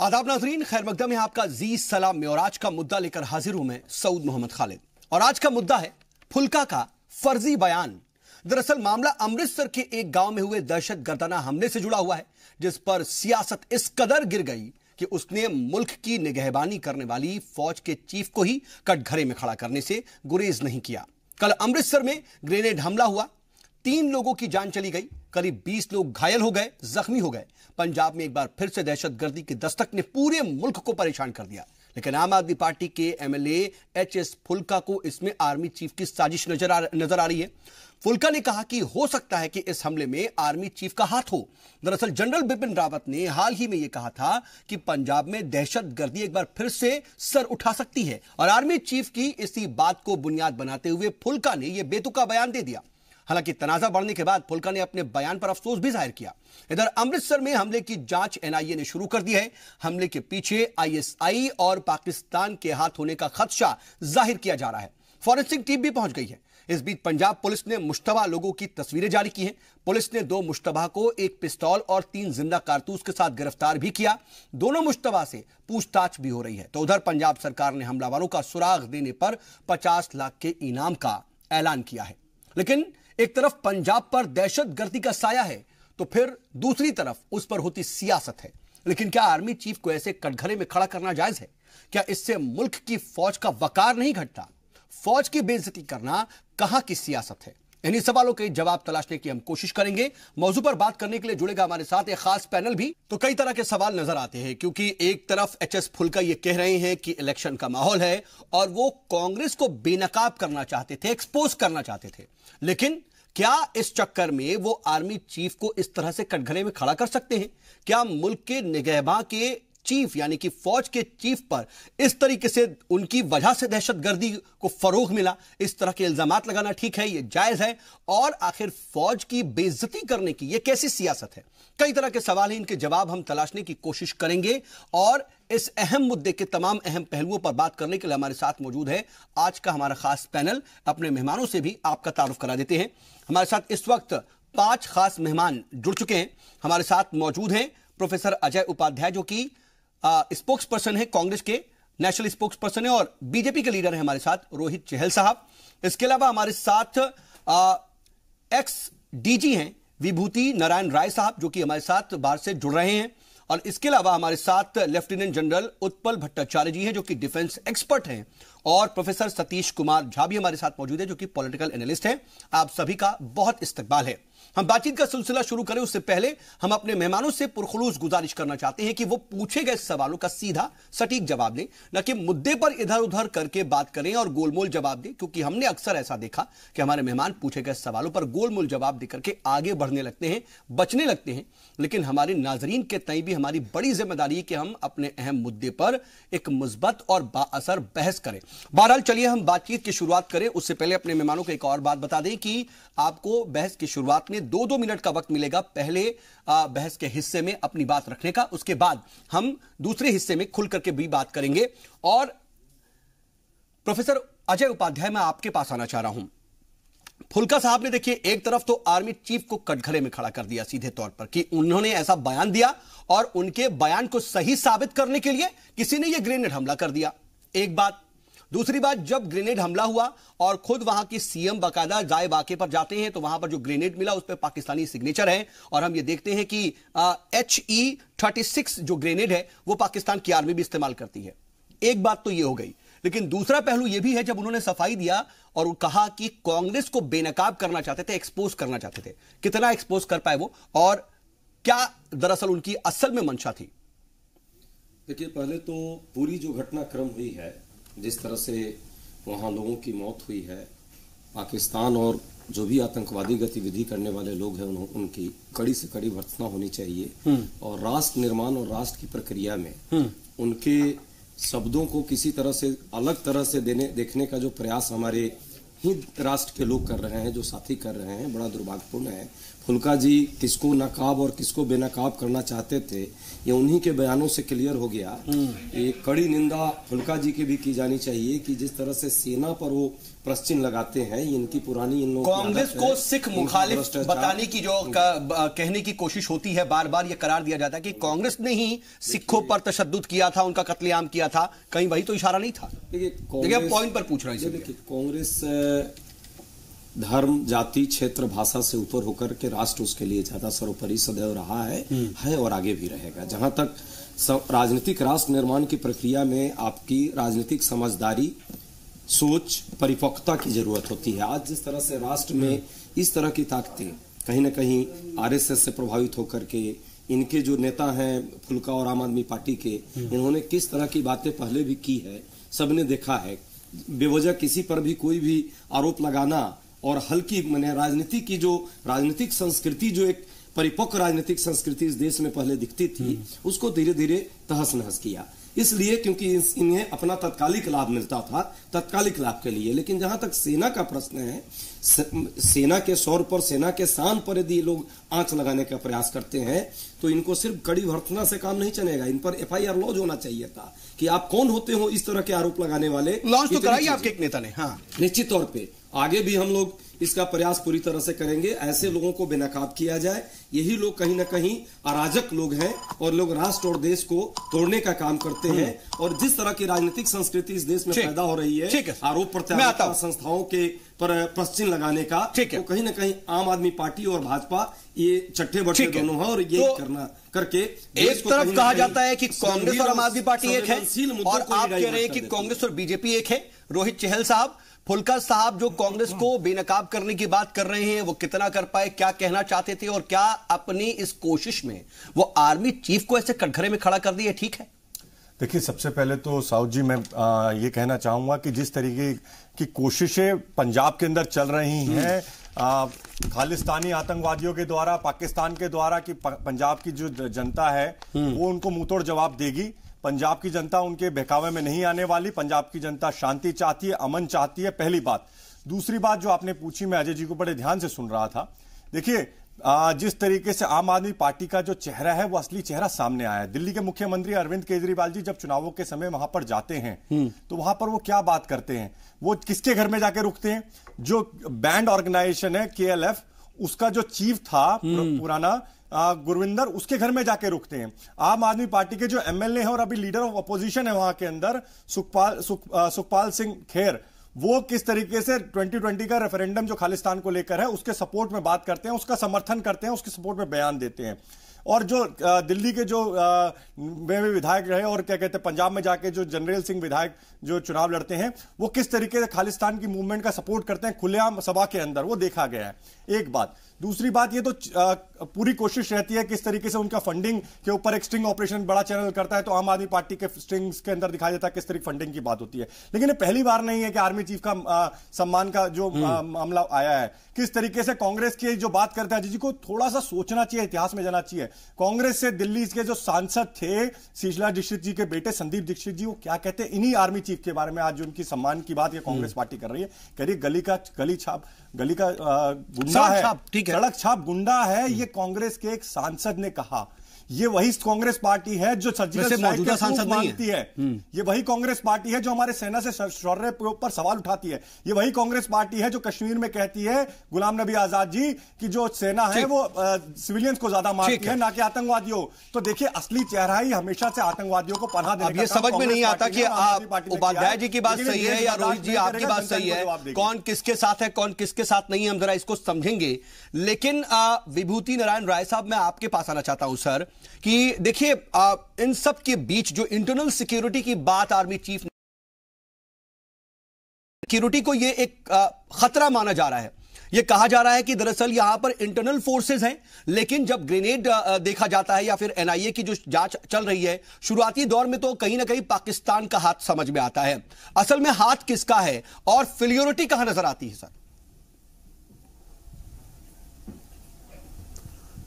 आदाब नाजरीन, खैर मकदम है आपका जी सलाम में। और आज का मुद्दा लेकर हाजिर हूं मैं सऊद मोहम्मद खालिद। और आज का मुद्दा है फुल्का का फर्जी बयान। दरअसल मामला अमृतसर के एक गांव में हुए दहशतगर्दाना हमले से जुड़ा हुआ है, जिस पर सियासत इस कदर गिर गई कि उसने मुल्क की निगहबानी करने वाली फौज के चीफ को ही कटघरे में खड़ा करने से गुरेज नहीं किया। कल अमृतसर में ग्रेनेड हमला हुआ, 3 लोगों की जान चली गई, करीब 20 लोग घायल हो गए, जख्मी हो गए। पंजाब में एक बार फिर से दहशतगर्दी की दस्तक ने पूरे मुल्क को परेशान कर दिया। लेकिन आम आदमी पार्टी के एमएलए एचएस फुल्का को इसमें आर्मी चीफ की साजिश नजर आ रही है। फुल्का ने कहा कि हो सकता है कि इस हमले में आर्मी चीफ का हाथ हो। दरअसल जनरल बिपिन रावत ने हाल ही में यह कहा था कि पंजाब में दहशतगर्दी एक बार फिर से सर उठा सकती है, और आर्मी चीफ की इसी बात को बुनियाद बनाते हुए फुल्का ने यह बेतुका बयान दे दिया। हालांकि तनाजा बढ़ने के बाद फुल्का ने अपने बयान पर अफसोस भी जाहिर किया। इधर अमृतसर में हमले की जांच एनआईए ने शुरू कर दी है। हमले के पीछे आईएसआई और पाकिस्तान के हाथ होने का खदशा जाहिर किया जा रहा है। फॉरेंसिक टीम भी पहुंच गई है। इस बीच पंजाब पुलिस ने मुश्तबा लोगों की तस्वीरें जारी की हैं। पुलिस ने 2 मुश्तबा को एक पिस्तौल और 3 जिंदा कारतूस के साथ गिरफ्तार भी किया। दोनों मुश्तबा से पूछताछ भी हो रही है। तो उधर पंजाब सरकार ने हमलावरों का सुराग देने पर 50 लाख के इनाम का ऐलान किया है। लेकिन एक तरफ पंजाब पर दहशतगर्दी का साया है, तो फिर दूसरी तरफ उस पर होती सियासत है। लेकिन क्या आर्मी चीफ को ऐसे कटघरे में खड़ा करना जायज है? क्या इससे मुल्क की फौज का वकार नहीं घटता? फौज की बेइज्जती करना कहां की सियासत है? इन्हीं सवालों के जवाब तलाशने की हम कोशिश करेंगे। मौजू पर बात करने के लिए जुड़ेगा हमारे साथ एक खास पैनल भी। तो कई तरह के सवाल नजर आते हैं, क्योंकि एक तरफ एचएस फुल्का ये कह रहे हैं कि इलेक्शन का माहौल है और वो कांग्रेस को बेनकाब करना चाहते थे, एक्सपोज करना चाहते थे। लेकिन क्या इस चक्कर में वो आर्मी चीफ को इस तरह से कटघरे में खड़ा कर सकते हैं? क्या मुल्क के निगहबां के चीफ यानी कि फौज के चीफ पर इस तरीके से उनकी वजह से दहशतगर्दी को फरोग मिला, इस तरह के इल्जामात लगाना ठीक है, ये जायज है? और आखिर फौज की बेइज्जती करने की ये कैसी सियासत है? कई तरह के सवाल हैं, इनके जवाब हम तलाशने की कोशिश करेंगे। और इस अहम मुद्दे के तमाम अहम पहलुओं पर बात करने के लिए हमारे साथ मौजूद है आज का हमारा खास पैनल। अपने मेहमानों से भी आपका तारुफ करा देते हैं। हमारे साथ इस वक्त 5 खास मेहमान जुड़ चुके हैं। हमारे साथ मौजूद हैं प्रोफेसर अजय उपाध्याय, जो कि स्पोक्स पर्सन है, कांग्रेस के नेशनल स्पोक्स पर्सन है, और बीजेपी के लीडर है हमारे साथ रोहित चहल साहब। इसके अलावा हमारे साथ एक्स डीजी हैं विभूति नारायण राय साहब, जो कि हमारे साथ बाहर से जुड़ रहे हैं। और इसके अलावा हमारे साथ लेफ्टिनेंट जनरल उत्पल भट्टाचार्य जी हैं, जो कि डिफेंस एक्सपर्ट हैं। और प्रोफेसर सतीश कुमार झा भी हमारे साथ मौजूद है, जो कि पॉलिटिकल एनालिस्ट हैं। आप सभी का बहुत इस्तकबाल है। हम बातचीत का सिलसिला शुरू करें उससे पहले हम अपने मेहमानों से पुरखुलूस गुजारिश करना चाहते हैं कि वो पूछे गए सवालों का सीधा सटीक जवाब दें, न कि मुद्दे पर इधर उधर करके बात करें और गोलमोल जवाब दें। क्योंकि हमने अक्सर ऐसा देखा कि हमारे मेहमान पूछे गए सवालों पर गोलमोल जवाब देकर के आगे बढ़ने लगते हैं, बचने लगते हैं। लेकिन हमारे नाजरीन के तय भी हमारी बड़ी जिम्मेदारी है कि हम अपने अहम मुद्दे पर एक मुस्बत और बाअसर बहस करें। बहरहाल चलिए हम बातचीत की शुरुआत करें। उससे पहले अपने मेहमानों को एक और बात बता दें कि आपको बहस की शुरुआत में 2-2 मिनट का वक्त मिलेगा। पहले बहस के हिस्से में अपनी बात रखने का, उसके बाद हम दूसरे हिस्से में खुल करके भी बात करेंगे। और प्रोफेसर अजय उपाध्याय, मैं आपके पास आना चाह रहा हूं। फुल्का साहब ने देखिए एक तरफ तो आर्मी चीफ को कटघरे में खड़ा कर दिया सीधे तौर पर कि उन्होंने ऐसा बयान दिया, और उनके बयान को सही साबित करने के लिए किसी ने यह ग्रेनेड हमला कर दिया। एक बात। दूसरी बात, जब ग्रेनेड हमला हुआ और खुद वहां की सीएम बाकायदा जाए वाक़े पर जाते हैं, तो वहां पर जो ग्रेनेड मिला उस पर पाकिस्तानी सिग्नेचर है। और हम ये देखते हैं कि HE-36 जो ग्रेनेड है वो पाकिस्तान की आर्मी भी इस्तेमाल करती है। एक बात तो ये हो गई। लेकिन दूसरा पहलू यह भी है, जब उन्होंने सफाई दिया और कहा कि कांग्रेस को बेनकाब करना चाहते थे, एक्सपोज करना चाहते थे। कितना एक्सपोज कर पाए वो, और क्या दरअसल उनकी असल में मंशा थी? देखिए, पहले तो पूरी जो घटनाक्रम हुई है, जिस तरह से वहाँ लोगों की मौत हुई है, पाकिस्तान और जो भी आतंकवादी गतिविधि करने वाले लोग हैं उनकी कड़ी से कड़ी भर्त्सना होनी चाहिए। और राष्ट्र निर्माण और राष्ट्र की प्रक्रिया में उनके शब्दों को किसी तरह से अलग तरह से देखने का जो प्रयास हमारे ही राष्ट्र के लोग कर रहे हैं, जो साथी कर रहे हैं, बड़ा दुर्भाग्यपूर्ण है। फुल्का जी किसको नकाब और किसको बेनकाब करना चाहते थे, ये उन्हीं के बयानों से क्लियर हो गया। एक कड़ी निंदा फुल्का जी की भी की जानी चाहिए कि जिस तरह से सेना पर वो प्रश्चिन लगाते हैं, ये इनकी पुरानी इन लोगों कांग्रेस को सिख मुखालिफ बताने की जो कहने की कोशिश होती है, बार बार ये करार दिया जाता है कि कांग्रेस ने ही सिखों पर तशद्दुद किया था, उनका कत्लेआम किया था, कहीं वही तो इशारा नहीं था। देखिए पॉइंट पर पूछ रहा हूं। देखिए कांग्रेस धर्म, जाति, क्षेत्र, भाषा से ऊपर होकर के राष्ट्र उसके लिए ज्यादा सर्वोपरि सदैव रहा है और आगे भी रहेगा। जहां तक राजनीतिक राष्ट्र निर्माण की प्रक्रिया में आपकी राजनीतिक समझदारी, सोच, परिपक्वता की जरूरत होती है। आज जिस तरह से राष्ट्र में इस तरह की ताकतें कहीं ना कहीं आरएसएस से प्रभावित होकर के, इनके जो नेता हैं फुल्का और आम आदमी पार्टी के, इन्होंने किस तरह की बातें पहले भी की है, सबने देखा है। बेवजह किसी पर भी कोई भी आरोप लगाना और हल्की मैंने राजनीति की जो राजनीतिक संस्कृति, जो एक परिपक्व राजनीतिक संस्कृति इस देश में पहले दिखती थी, उसको धीरे धीरे तहस नहस किया। इसलिए क्योंकि इन्हें अपना तत्कालिक लाभ मिलता था, तत्कालिक लाभ के लिए। लेकिन जहां तक सेना का प्रश्न है, सेना के शौर पर, सेना के शान पर यदि लोग आंच लगाने का प्रयास करते हैं तो इनको सिर्फ कड़ी भर्त्सना से काम नहीं चलेगा। इन पर एफआईआर लॉन्च होना चाहिए था कि आप कौन होते हो इस तरह के आरोप लगाने वाले। लॉन्च तो कराई आपके एक नेता ने। हाँ, निश्चित तौर पे आगे भी हम लोग इसका प्रयास पूरी तरह से करेंगे। ऐसे लोगों को बेनकाब किया जाए। यही लोग कहीं ना कहीं अराजक लोग हैं और लोग राष्ट्र और देश को तोड़ने का काम करते हैं। और जिस तरह की राजनीतिक संस्कृति इस देश में पैदा हो रही है, आरोप प्रत्यारोप संस्थाओं के पर प्रश्चिन लगाने का, तो कहीं ना कहीं आम आदमी पार्टी और भाजपा ये चट्टे बट्टे दोनों हैं। और ये करना करके एक तरफ कहा जाता है कि कांग्रेस और आम आदमी पार्टी एक है, और आप कह रहे हैं कि कांग्रेस और बीजेपी एक है। रोहित चहल साहब, फुल्का साहब जो कांग्रेस को बेनकाब करने की बात कर रहे हैं, वो कितना कर पाए, क्या कहना चाहते थे, और क्या अपनी इस कोशिश में वो आर्मी चीफ को ऐसे कटघरे में खड़ा कर दिए, ठीक है? देखिए, सबसे पहले तो साउथ जी मैं ये कहना चाहूंगा कि जिस तरीके की कोशिशें पंजाब के अंदर चल रही हैं खालिस्तानी आतंकवादियों के द्वारा, पाकिस्तान के द्वारा, कि पंजाब की जो जनता है वो उनको मुंहतोड़ जवाब देगी। पंजाब की जनता उनके बहकावे में नहीं आने वाली। पंजाब की जनता शांति चाहती है, अमन चाहती है, पहली बात। दूसरी बात जो आपने पूछी, मैं अजय जी को बड़े ध्यान से सुन रहा था। देखिए, जिस तरीके से आम आदमी पार्टी का जो चेहरा है वो असली चेहरा सामने आया है। दिल्ली के मुख्यमंत्री अरविंद केजरीवाल जी जब चुनावों के समय वहां पर जाते हैं तो वहां पर वो क्या बात करते हैं, वो किसके घर में जाके रुकते हैं? जो बैंड ऑर्गेनाइजेशन है KLF, उसका जो चीफ था पुराना गुरविंदर, उसके घर में जाके रुकते हैं। आम आदमी पार्टी के जो MLA हैं और अभी लीडर ऑफ अपोजिशन है वहां के अंदर, सुखपाल सिंह खेर, वो किस तरीके से 2020 का रेफरेंडम जो खालिस्तान को लेकर है उसके सपोर्ट में बात करते हैं, उसका समर्थन करते हैं, उसके सपोर्ट में बयान देते हैं। और जो दिल्ली के जो वे विधायक रहे और क्या कहते हैं पंजाब में जाके जो जनरल सिंह विधायक जो चुनाव लड़ते हैं, वो किस तरीके से खालिस्तान की मूवमेंट का सपोर्ट करते हैं खुलेआम सभा के अंदर, वो देखा गया है। एक बात। दूसरी बात, ये तो पूरी कोशिश रहती है किस तरीके से उनका फंडिंग के ऊपर एक स्टिंग ऑपरेशन बड़ा चैनल करता है तो आम आदमी पार्टी के स्टिंग्स के अंदर दिखाया जाता है किस तरीके फंडिंग की बात होती है। लेकिन ये पहली बार नहीं है कि आर्मी चीफ का सम्मान का जो मामला आया है। किस तरीके से कांग्रेस की जो बात करता है, जी को थोड़ा सा सोचना चाहिए, इतिहास में जाना चाहिए। कांग्रेस से दिल्ली के जो सांसद थे शीला दीक्षित जी के बेटे संदीप दीक्षित जी, वो क्या कहते हैं इन्हीं आर्मी चीफ के बारे में। आज जो उनकी सम्मान की बात ये कांग्रेस पार्टी कर रही है, कह रही गली का गुंडा है, सड़क छाप गुंडा है, ये कांग्रेस के एक सांसद ने कहा। ये वही कांग्रेस पार्टी है जो सर्जिकल स्ट्राइक का सांसद मांगती है। ये वही कांग्रेस पार्टी है जो हमारे सेना से शौर्य के ऊपर सवाल उठाती है। ये वही कांग्रेस पार्टी है जो कश्मीर में कहती है गुलाम नबी आजाद जी की जो सेना है वो सिविलियंस को ज्यादा मारती है, ना कि आतंकवादियों। तो देखिए, असली चेहरा ही हमेशा से आतंकवादियों को पनाह देने का। ये समझ में नहीं आता कि उपाध्याय जी की बात सही है या रोहित जी आपकी बात सही है, कौन किसके साथ है कौन किसके साथ नहीं है, हम जरा इसको समझेंगे। लेकिन विभूति नारायण राय साहब, मैं आपके पास आना चाहता हूं सर, कि देखिए इन सब के बीच जो इंटरनल सिक्योरिटी की बात आर्मी चीफ सिक्योरिटी को ये एक खतरा माना जा रहा है। ये कहा जा रहा है कि दरअसल यहां पर इंटरनल फोर्सेस हैं, लेकिन जब ग्रेनेड देखा जाता है या फिर NIA की जो जांच चल रही है शुरुआती दौर में, तो कहीं ना कहीं पाकिस्तान का हाथ समझ में आता है। असल में हाथ किसका है और फेल्योरिटी कहां नजर आती है सर?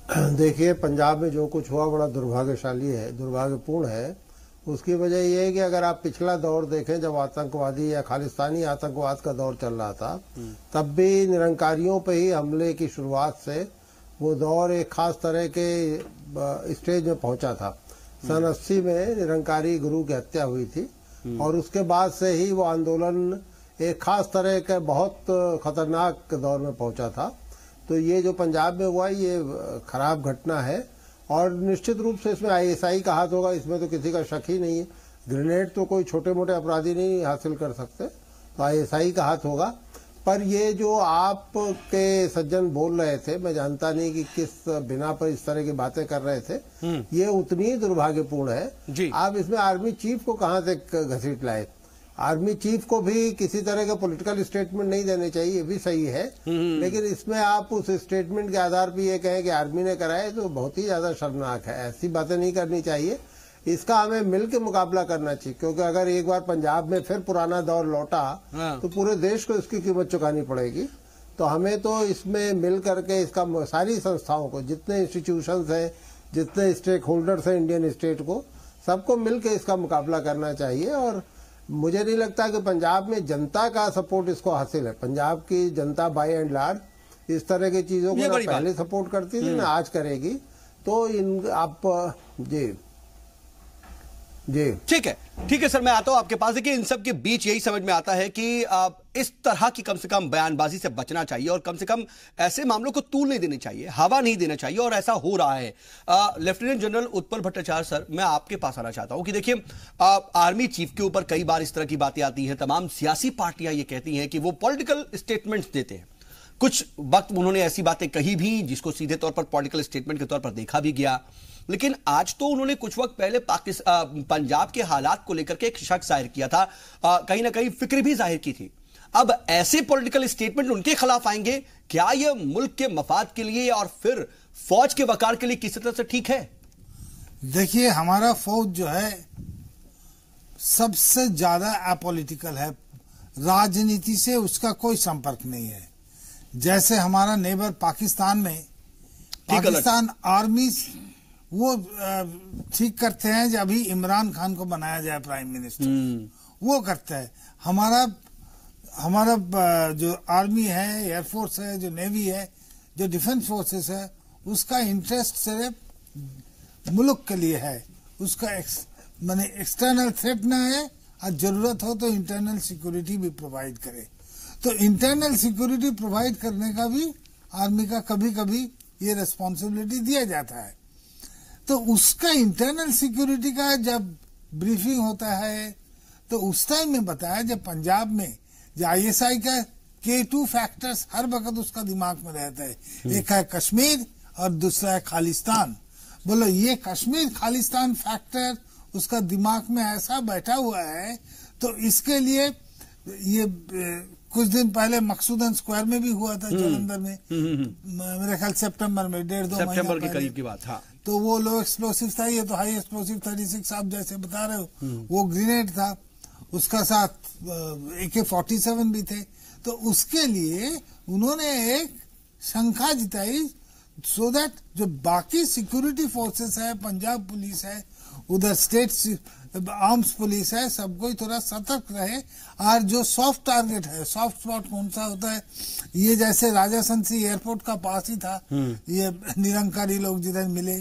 देखिए, पंजाब में जो कुछ हुआ बड़ा दुर्भाग्यशाली है, दुर्भाग्यपूर्ण है। उसकी वजह यह है कि अगर आप पिछला दौर देखें, जब आतंकवादी या खालिस्तानी आतंकवाद का दौर चल रहा था, तब भी निरंकारियों पे ही हमले की शुरुआत से वो दौर एक खास तरह के स्टेज में पहुंचा था। सन 80 में निरंकारी गुरु की हत्या हुई थी और उसके बाद से ही वो आंदोलन एक खास तरह के बहुत खतरनाक दौर में पहुंचा था। तो ये जो पंजाब में हुआ ये खराब घटना है और निश्चित रूप से इसमें ISI का हाथ होगा, इसमें तो किसी का शक ही नहीं है। ग्रेनेड तो कोई छोटे मोटे अपराधी नहीं हासिल कर सकते, तो ISI का हाथ होगा। पर ये जो आपके सज्जन बोल रहे थे, मैं जानता नहीं कि किस बिना पर इस तरह की बातें कर रहे थे, ये उतनी ही दुर्भाग्यपूर्ण है। आप इसमें आर्मी चीफ को कहां से घसीट लाए? आर्मी चीफ को भी किसी तरह का पॉलिटिकल स्टेटमेंट नहीं देने चाहिए, ये भी सही है, लेकिन इसमें आप उस स्टेटमेंट के आधार पर ये कहें कि आर्मी ने कराया तो बहुत ही ज्यादा शर्मनाक है। ऐसी बातें नहीं करनी चाहिए। इसका हमें मिल के मुकाबला करना चाहिए, क्योंकि अगर एक बार पंजाब में फिर पुराना दौर लौटा तो पूरे देश को इसकी कीमत चुकानी पड़ेगी। तो हमें तो इसमें मिल करके इसका सारी संस्थाओं को, जितने इंस्टीट्यूशंस हैं, जितने स्टेक होल्डर्स हैं इंडियन स्टेट को, सबको मिल के इसका मुकाबला करना चाहिए। और मुझे नहीं लगता कि पंजाब में जनता का सपोर्ट इसको हासिल है। पंजाब की जनता बाय एंड लार्ज इस तरह की चीजों को ना पहले सपोर्ट करती थी ना आज करेगी। तो इन आप जी ठीक है सर, मैं आता हूं आपके पास। देखिए, इन सब के बीच यही समझ में आता है कि इस तरह की कम से कम बयानबाजी से बचना चाहिए और कम से कम ऐसे मामलों को तूल नहीं देनी चाहिए, हवा नहीं देना चाहिए, और ऐसा हो रहा है। Lieutenant general Utpal Bhattacharya sir, मैं आपके पास आना चाहता हूं कि देखिए, आर्मी चीफ के ऊपर कई बार इस तरह की बातें आती हैं। तमाम सियासी पार्टियां ये कहती हैं कि वो पॉलिटिकल स्टेटमेंट्स देते हैं। कुछ वक्त उन्होंने ऐसी बातें कही भी जिसको सीधे तौर पर पॉलिटिकल स्टेटमेंट के तौर पर देखा भी गया, लेकिन आज तो उन्होंने कुछ वक्त पहले पंजाब के हालात को लेकर के एक शक जाहिर किया था, कहीं ना कहीं फिक्र भी जाहिर की थी। अब ऐसे पॉलिटिकल स्टेटमेंट उनके खिलाफ आएंगे, क्या यह मुल्क के मफाद के लिए और फिर फौज के वकार के लिए किसी तरह से ठीक है? देखिए, हमारा फौज जो है सबसे ज्यादा अपॉलिटिकल है, राजनीति से उसका कोई संपर्क नहीं है। जैसे हमारा नेबर पाकिस्तान में, पाकिस्तान आर्मी वो ठीक करते हैं जब अभी इमरान खान को बनाया जाए प्राइम मिनिस्टर, वो करते हैं। हमारा जो आर्मी है, एयरफोर्स है, जो नेवी है, जो डिफेंस फोर्सेस है, उसका इंटरेस्ट सिर्फ मुल्क के लिए है, उसका माने एक्सटर्नल थ्रेट ना है, और जरूरत हो तो इंटरनल सिक्योरिटी भी प्रोवाइड करे। तो इंटरनल सिक्योरिटी प्रोवाइड करने का भी आर्मी का कभी कभी ये रिस्पॉन्सिबिलिटी दिया जाता है। तो उसका इंटरनल सिक्योरिटी का जब ब्रीफिंग होता है तो उस टाइम में बताया जब पंजाब में जो ISI का K2 फैक्टर्स हर वक्त उसका दिमाग में रहता है, एक है कश्मीर और दूसरा है खालिस्तान। बोलो, ये कश्मीर खालिस्तान फैक्टर उसका दिमाग में ऐसा बैठा हुआ है, तो इसके लिए ये कुछ दिन पहले मकसूदन स्क्वायर में भी हुआ था जालंधर में, मेरे ख्याल सितंबर में, 1.5-2 महीने के करीब की बात। हाँ, तो वो लो एक्सप्लोसिव था, ये तो हाई एक्सप्लोसिव 36 आप जैसे बता रहे हो, वो ग्रेनेड था, उसका साथ AK-47 भी थे। तो उसके लिए उन्होंने एक शंका जताई, सो दैट जो बाकी सिक्योरिटी फोर्सेस है, पंजाब पुलिस है, उधर स्टेट आर्म्स पुलिस है, सबको थोड़ा सतर्क रहे। और जो सॉफ्ट टारगेट है, सॉफ्ट स्पॉट कौन सा होता है, ये जैसे राजासंसी एयरपोर्ट का पास ही था, ये निरंकारी लोग जिधर मिले,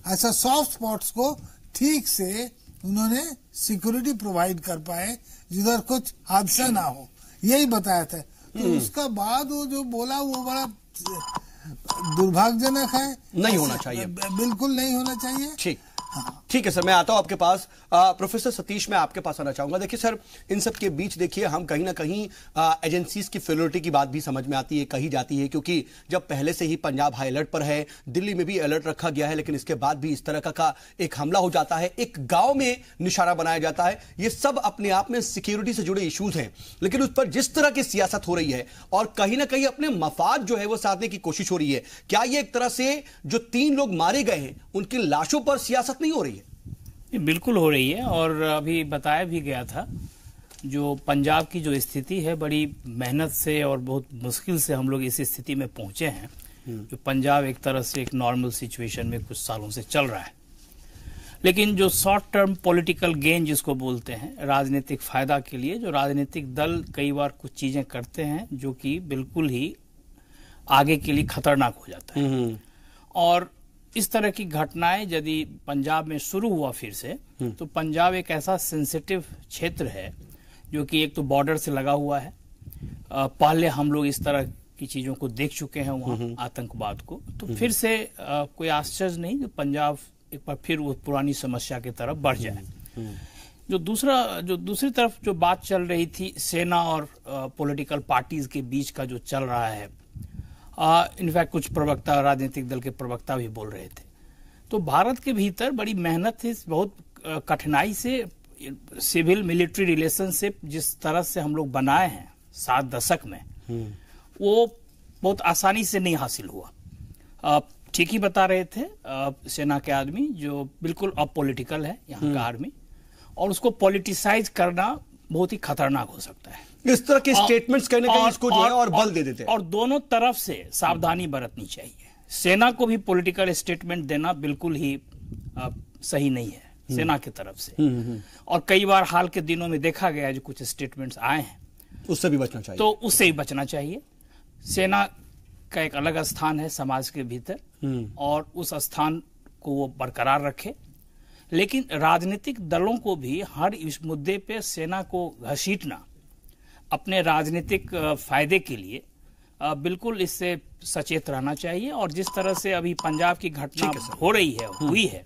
ऐसा सॉफ्ट स्पॉट्स को ठीक से उन्होंने सिक्योरिटी प्रोवाइड कर पाए जिधर कुछ हादसा ना हो, यही बताया था। तो उसका बाद वो जो बोला वो बड़ा दुर्भाग्यजनक है, नहीं होना चाहिए, बिल्कुल नहीं होना चाहिए। ठीक है सर, मैं आता हूं आपके पास। प्रोफेसर सतीश, मैं आपके पास आना चाहूंगा। देखिए सर, इन सब के बीच देखिए हम कहीं ना कहीं एजेंसीज की फेलोरिटी की बात भी समझ में आती है, कही जाती है, क्योंकि जब पहले से ही पंजाब हाई अलर्ट पर है, दिल्ली में भी अलर्ट रखा गया है, लेकिन इसके बाद भी इस तरह का एक हमला हो जाता है, एक गांव में निशाना बनाया जाता है। ये सब अपने आप में सिक्योरिटी से जुड़े इश्यूज हैं, लेकिन उस पर जिस तरह की सियासत हो रही है और कहीं ना कहीं अपने मफाद जो है वो साधने की कोशिश हो रही है, क्या ये एक तरह से जो 3 लोग मारे गए हैं उनकी लाशों पर सियासत नहीं हो रही है? बिल्कुल हो रही है, और अभी बताया भी गया था, जो पंजाब की जो स्थिति है, बड़ी मेहनत से और बहुत मुश्किल से हम लोग इस स्थिति में पहुंचे हैं। जो पंजाब एक तरह से एक नॉर्मल सिचुएशन में कुछ सालों से चल रहा है, लेकिन जो शॉर्ट टर्म पॉलिटिकल गेन जिसको बोलते हैं, राजनीतिक फायदा के लिए जो राजनीतिक दल कई बार कुछ चीजें करते हैं जो कि बिल्कुल ही आगे के लिए खतरनाक हो जाता है। और इस तरह की घटनाएं यदि पंजाब में शुरू हुआ फिर से, तो पंजाब एक ऐसा सेंसिटिव क्षेत्र है जो कि एक तो बॉर्डर से लगा हुआ है। पहले हम लोग इस तरह की चीजों को देख चुके हैं वहां, आतंकवाद को, तो फिर से कोई आश्चर्य नहीं कि पंजाब एक बार फिर वो पुरानी समस्या की तरफ बढ़ जाए। जो दूसरी तरफ जो बात चल रही थी सेना और पॉलिटिकल पार्टीज के बीच का जो चल रहा है, इनफैक्ट कुछ प्रवक्ता, राजनीतिक दल के प्रवक्ता भी बोल रहे थे, तो भारत के भीतर बड़ी मेहनत है, बहुत कठिनाई से सिविल मिलिट्री रिलेशनशिप जिस तरह से हम लोग बनाए हैं 7 दशक में, वो बहुत आसानी से नहीं हासिल हुआ। ठीक ही बता रहे थे सेना के आदमी, जो बिल्कुल अपॉलिटिकल है यहाँ का आर्मी, और उसको पॉलिटिसाइज करना बहुत ही खतरनाक हो सकता है। इस तरह के स्टेटमेंट्स कहने का इसको जो है और बल दे देते हैं। और दोनों तरफ से सावधानी बरतनी चाहिए। सेना को भी पॉलिटिकल स्टेटमेंट देना बिल्कुल ही सही नहीं है सेना की तरफ से, और कई बार हाल के दिनों में देखा गया जो कुछ स्टेटमेंट्स आए हैं, उससे भी बचना चाहिए। तो उससे ही बचना चाहिए। सेना का एक अलग स्थान है समाज के भीतर, और उस स्थान को वो बरकरार रखे, लेकिन राजनीतिक दलों को भी हर इस मुद्दे पे सेना को घसीटना अपने राजनीतिक फायदे के लिए बिल्कुल इससे सचेत रहना चाहिए। और जिस तरह से अभी पंजाब की घटना हो रही है, हुई है,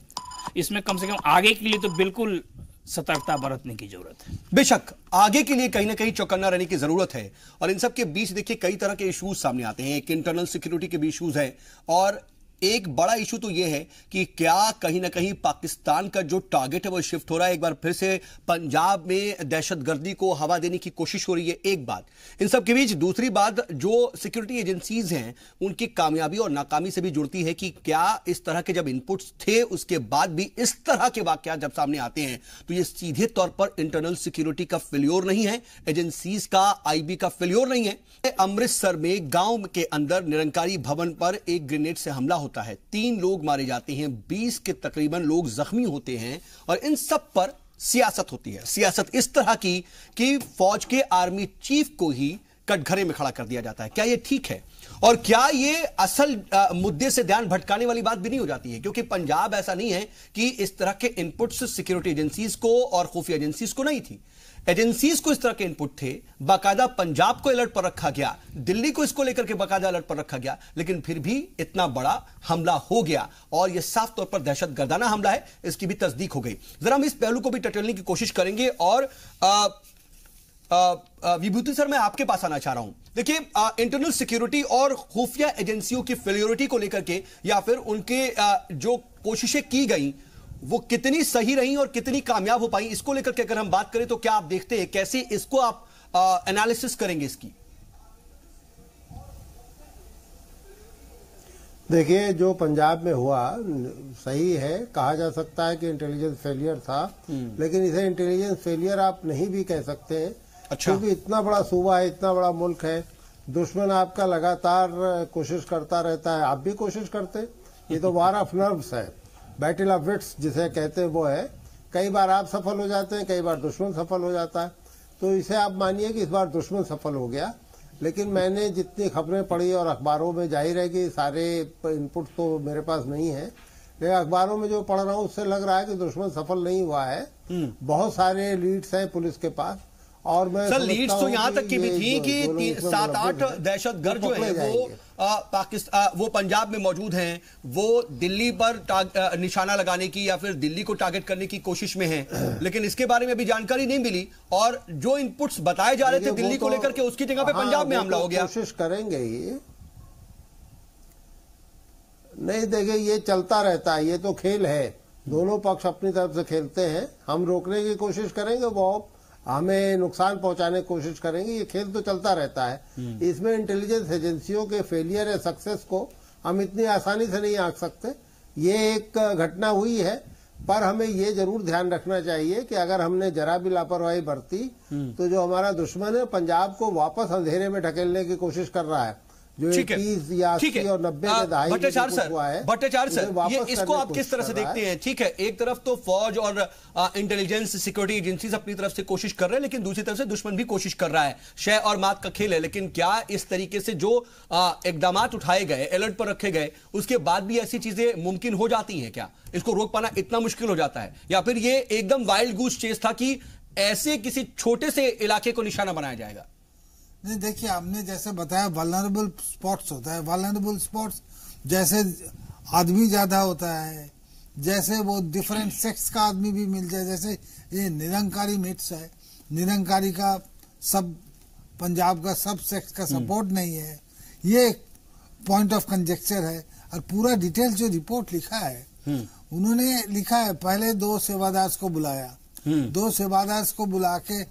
इसमें कम से कम आगे के लिए तो बिल्कुल सतर्कता बरतने की जरूरत है। बेशक आगे के लिए कहीं ना कहीं चौकन्ना रहने की जरूरत है। और इन सब के बीच देखिए कई तरह के इश्यूज सामने आते हैं। एक इंटरनल सिक्योरिटी के भी इश्यूज है, और एक बड़ा इशू तो यह है कि क्या कहीं ना कहीं पाकिस्तान का जो टारगेट है वो शिफ्ट हो रहा है। एक बार फिर से पंजाब में दहशतगर्दी को हवा देने की कोशिश हो रही है, एक बात। इन सब के बीच दूसरी बात जो सिक्योरिटी एजेंसीज हैं उनकी कामयाबी और नाकामी से भी जुड़ती है कि क्या इस तरह के जब इनपुट्स थे उसके बाद भी इस तरह के वाकयात जब सामने आते हैं तो ये सीधे तौर पर इंटरनल सिक्योरिटी का फेल्योर नहीं है, एजेंसीज का, आईबी का फेल्योर नहीं है। अमृतसर में गांव के अंदर निरंकारी भवन पर एक ग्रेनेड से हमला होता है, 3 लोग मारे जाते हैं, 20 के तकरीबन लोग जख्मी होते हैं, और इन सब पर सियासत होती है। सियासत इस तरह की कि फौज के आर्मी चीफ को ही कटघरे में खड़ा कर दिया जाता है। क्या यह ठीक है? और क्या यह असल मुद्दे से ध्यान भटकाने वाली बात भी नहीं हो जाती है? क्योंकि पंजाब ऐसा नहीं है कि इस तरह के इनपुट्स सिक्योरिटी एजेंसीज को और खुफिया एजेंसीज को नहीं थी। एजेंसीज को इस तरह के इनपुट थे, बाकायदा पंजाब को अलर्ट पर रखा गया, दिल्ली को इसको लेकर के बाकायदा अलर्ट पर रखा गया, लेकिन फिर भी इतना बड़ा हमला हो गया, और यह साफ तौर पर दहशतगर्दाना हमला है, इसकी भी तस्दीक हो गई। जरा हम इस पहलू को भी टटोलने की कोशिश करेंगे। और विभूति सर, मैं आपके पास आना चाह रहा हूं। देखिए, इंटरनल सिक्योरिटी और खुफिया एजेंसियों की फेल्योरिटी को लेकर के, या फिर उनके जो कोशिशें की गई वो कितनी सही रही और कितनी कामयाब हो पाई, इसको लेकर के अगर हम बात करें तो क्या आप देखते हैं, कैसे इसको आप एनालिसिस करेंगे इसकी? देखिए, जो पंजाब में हुआ सही है, कहा जा सकता है कि इंटेलिजेंस फेलियर था, लेकिन इसे इंटेलिजेंस फेलियर आप नहीं भी कह सकते हैं। अच्छा। क्योंकि इतना बड़ा सूबा है, इतना बड़ा मुल्क है, दुश्मन आपका लगातार कोशिश करता रहता है, आप भी कोशिश करते। ये तो वार ऑफ नर्व्स है, बैटल ऑफ विट्स जिसे कहते हैं वो है। कई बार आप सफल हो जाते हैं, कई बार दुश्मन सफल हो जाता है। तो इसे आप मानिए कि इस बार दुश्मन सफल हो गया। लेकिन मैंने जितनी खबरें पढ़ी और अखबारों में, जाहिर है कि सारे इनपुट तो मेरे पास नहीं है, लेकिन अखबारों में जो पढ़ रहा हूँ उससे लग रहा है कि दुश्मन सफल नहीं हुआ है। बहुत सारे लीड्स हैं पुलिस के पास, और मैं सर लीड्स तो यहां तक की भी थी कि 7-8 दहशतगर्द जो है वो पाकिस्तान, वो पंजाब में मौजूद हैं, वो दिल्ली पर निशाना लगाने की या फिर दिल्ली को टारगेट करने की कोशिश में हैं, लेकिन इसके बारे में भी जानकारी नहीं मिली। और जो इनपुट्स बताए जा रहे थे दिल्ली को लेकर के, उसकी जगह पे पंजाब में हमला हो गया। कोशिश करेंगे ही नहीं, देखिए ये चलता रहता है, ये तो खेल है, दोनों पक्ष अपनी तरफ से खेलते हैं। हम रोकने की कोशिश करेंगे, वो हमें नुकसान पहुंचाने की कोशिश करेंगे, ये खेल तो चलता रहता है। इसमें इंटेलिजेंस एजेंसियों के फेलियर या सक्सेस को हम इतनी आसानी से नहीं आंक सकते। ये एक घटना हुई है, पर हमें ये जरूर ध्यान रखना चाहिए कि अगर हमने जरा भी लापरवाही बरती तो जो हमारा दुश्मन है पंजाब को वापस अंधेरे में ढकेलने की कोशिश कर रहा है। जो 81 या 80 और 90 के दहाई भट्टाचार्य सर, ये इसको आप किस तरह से देखते हैं? ठीक है, एक तरफ तो फौज और इंटेलिजेंस सिक्योरिटी एजेंसीज अपनी तरफ से कोशिश कर रहे हैं, लेकिन दूसरी तरफ से दुश्मन भी कोशिश कर रहा है। शय और मात का खेल है। लेकिन क्या इस तरीके से जो इकदाम उठाए गए, अलर्ट पर रखे गए, उसके बाद भी ऐसी चीजें मुमकिन हो जाती हैं? क्या इसको रोक पाना इतना मुश्किल हो जाता है, या फिर ये एकदम वाइल्ड गूस चेस था कि ऐसे किसी छोटे से इलाके को निशाना बनाया जाएगा? नहीं, देखिए, आपने जैसे बताया वल्नरेबल स्पॉट्स होता है। वल्नरेबल स्पॉट्स जैसे आदमी ज्यादा होता है, जैसे वो डिफरेंट सेक्स का आदमी भी मिल जाए, जैसे ये निरंकारी मिट्स है, निरंकारी का सब पंजाब का सब सेक्स का सपोर्ट नहीं है, ये एक पॉइंट ऑफ कंजेक्चर है। और पूरा डिटेल जो रिपोर्ट लिखा है, उन्होंने लिखा है पहले 2 सेवादार्स को बुलाया, 2 सेवादार्स को बुला के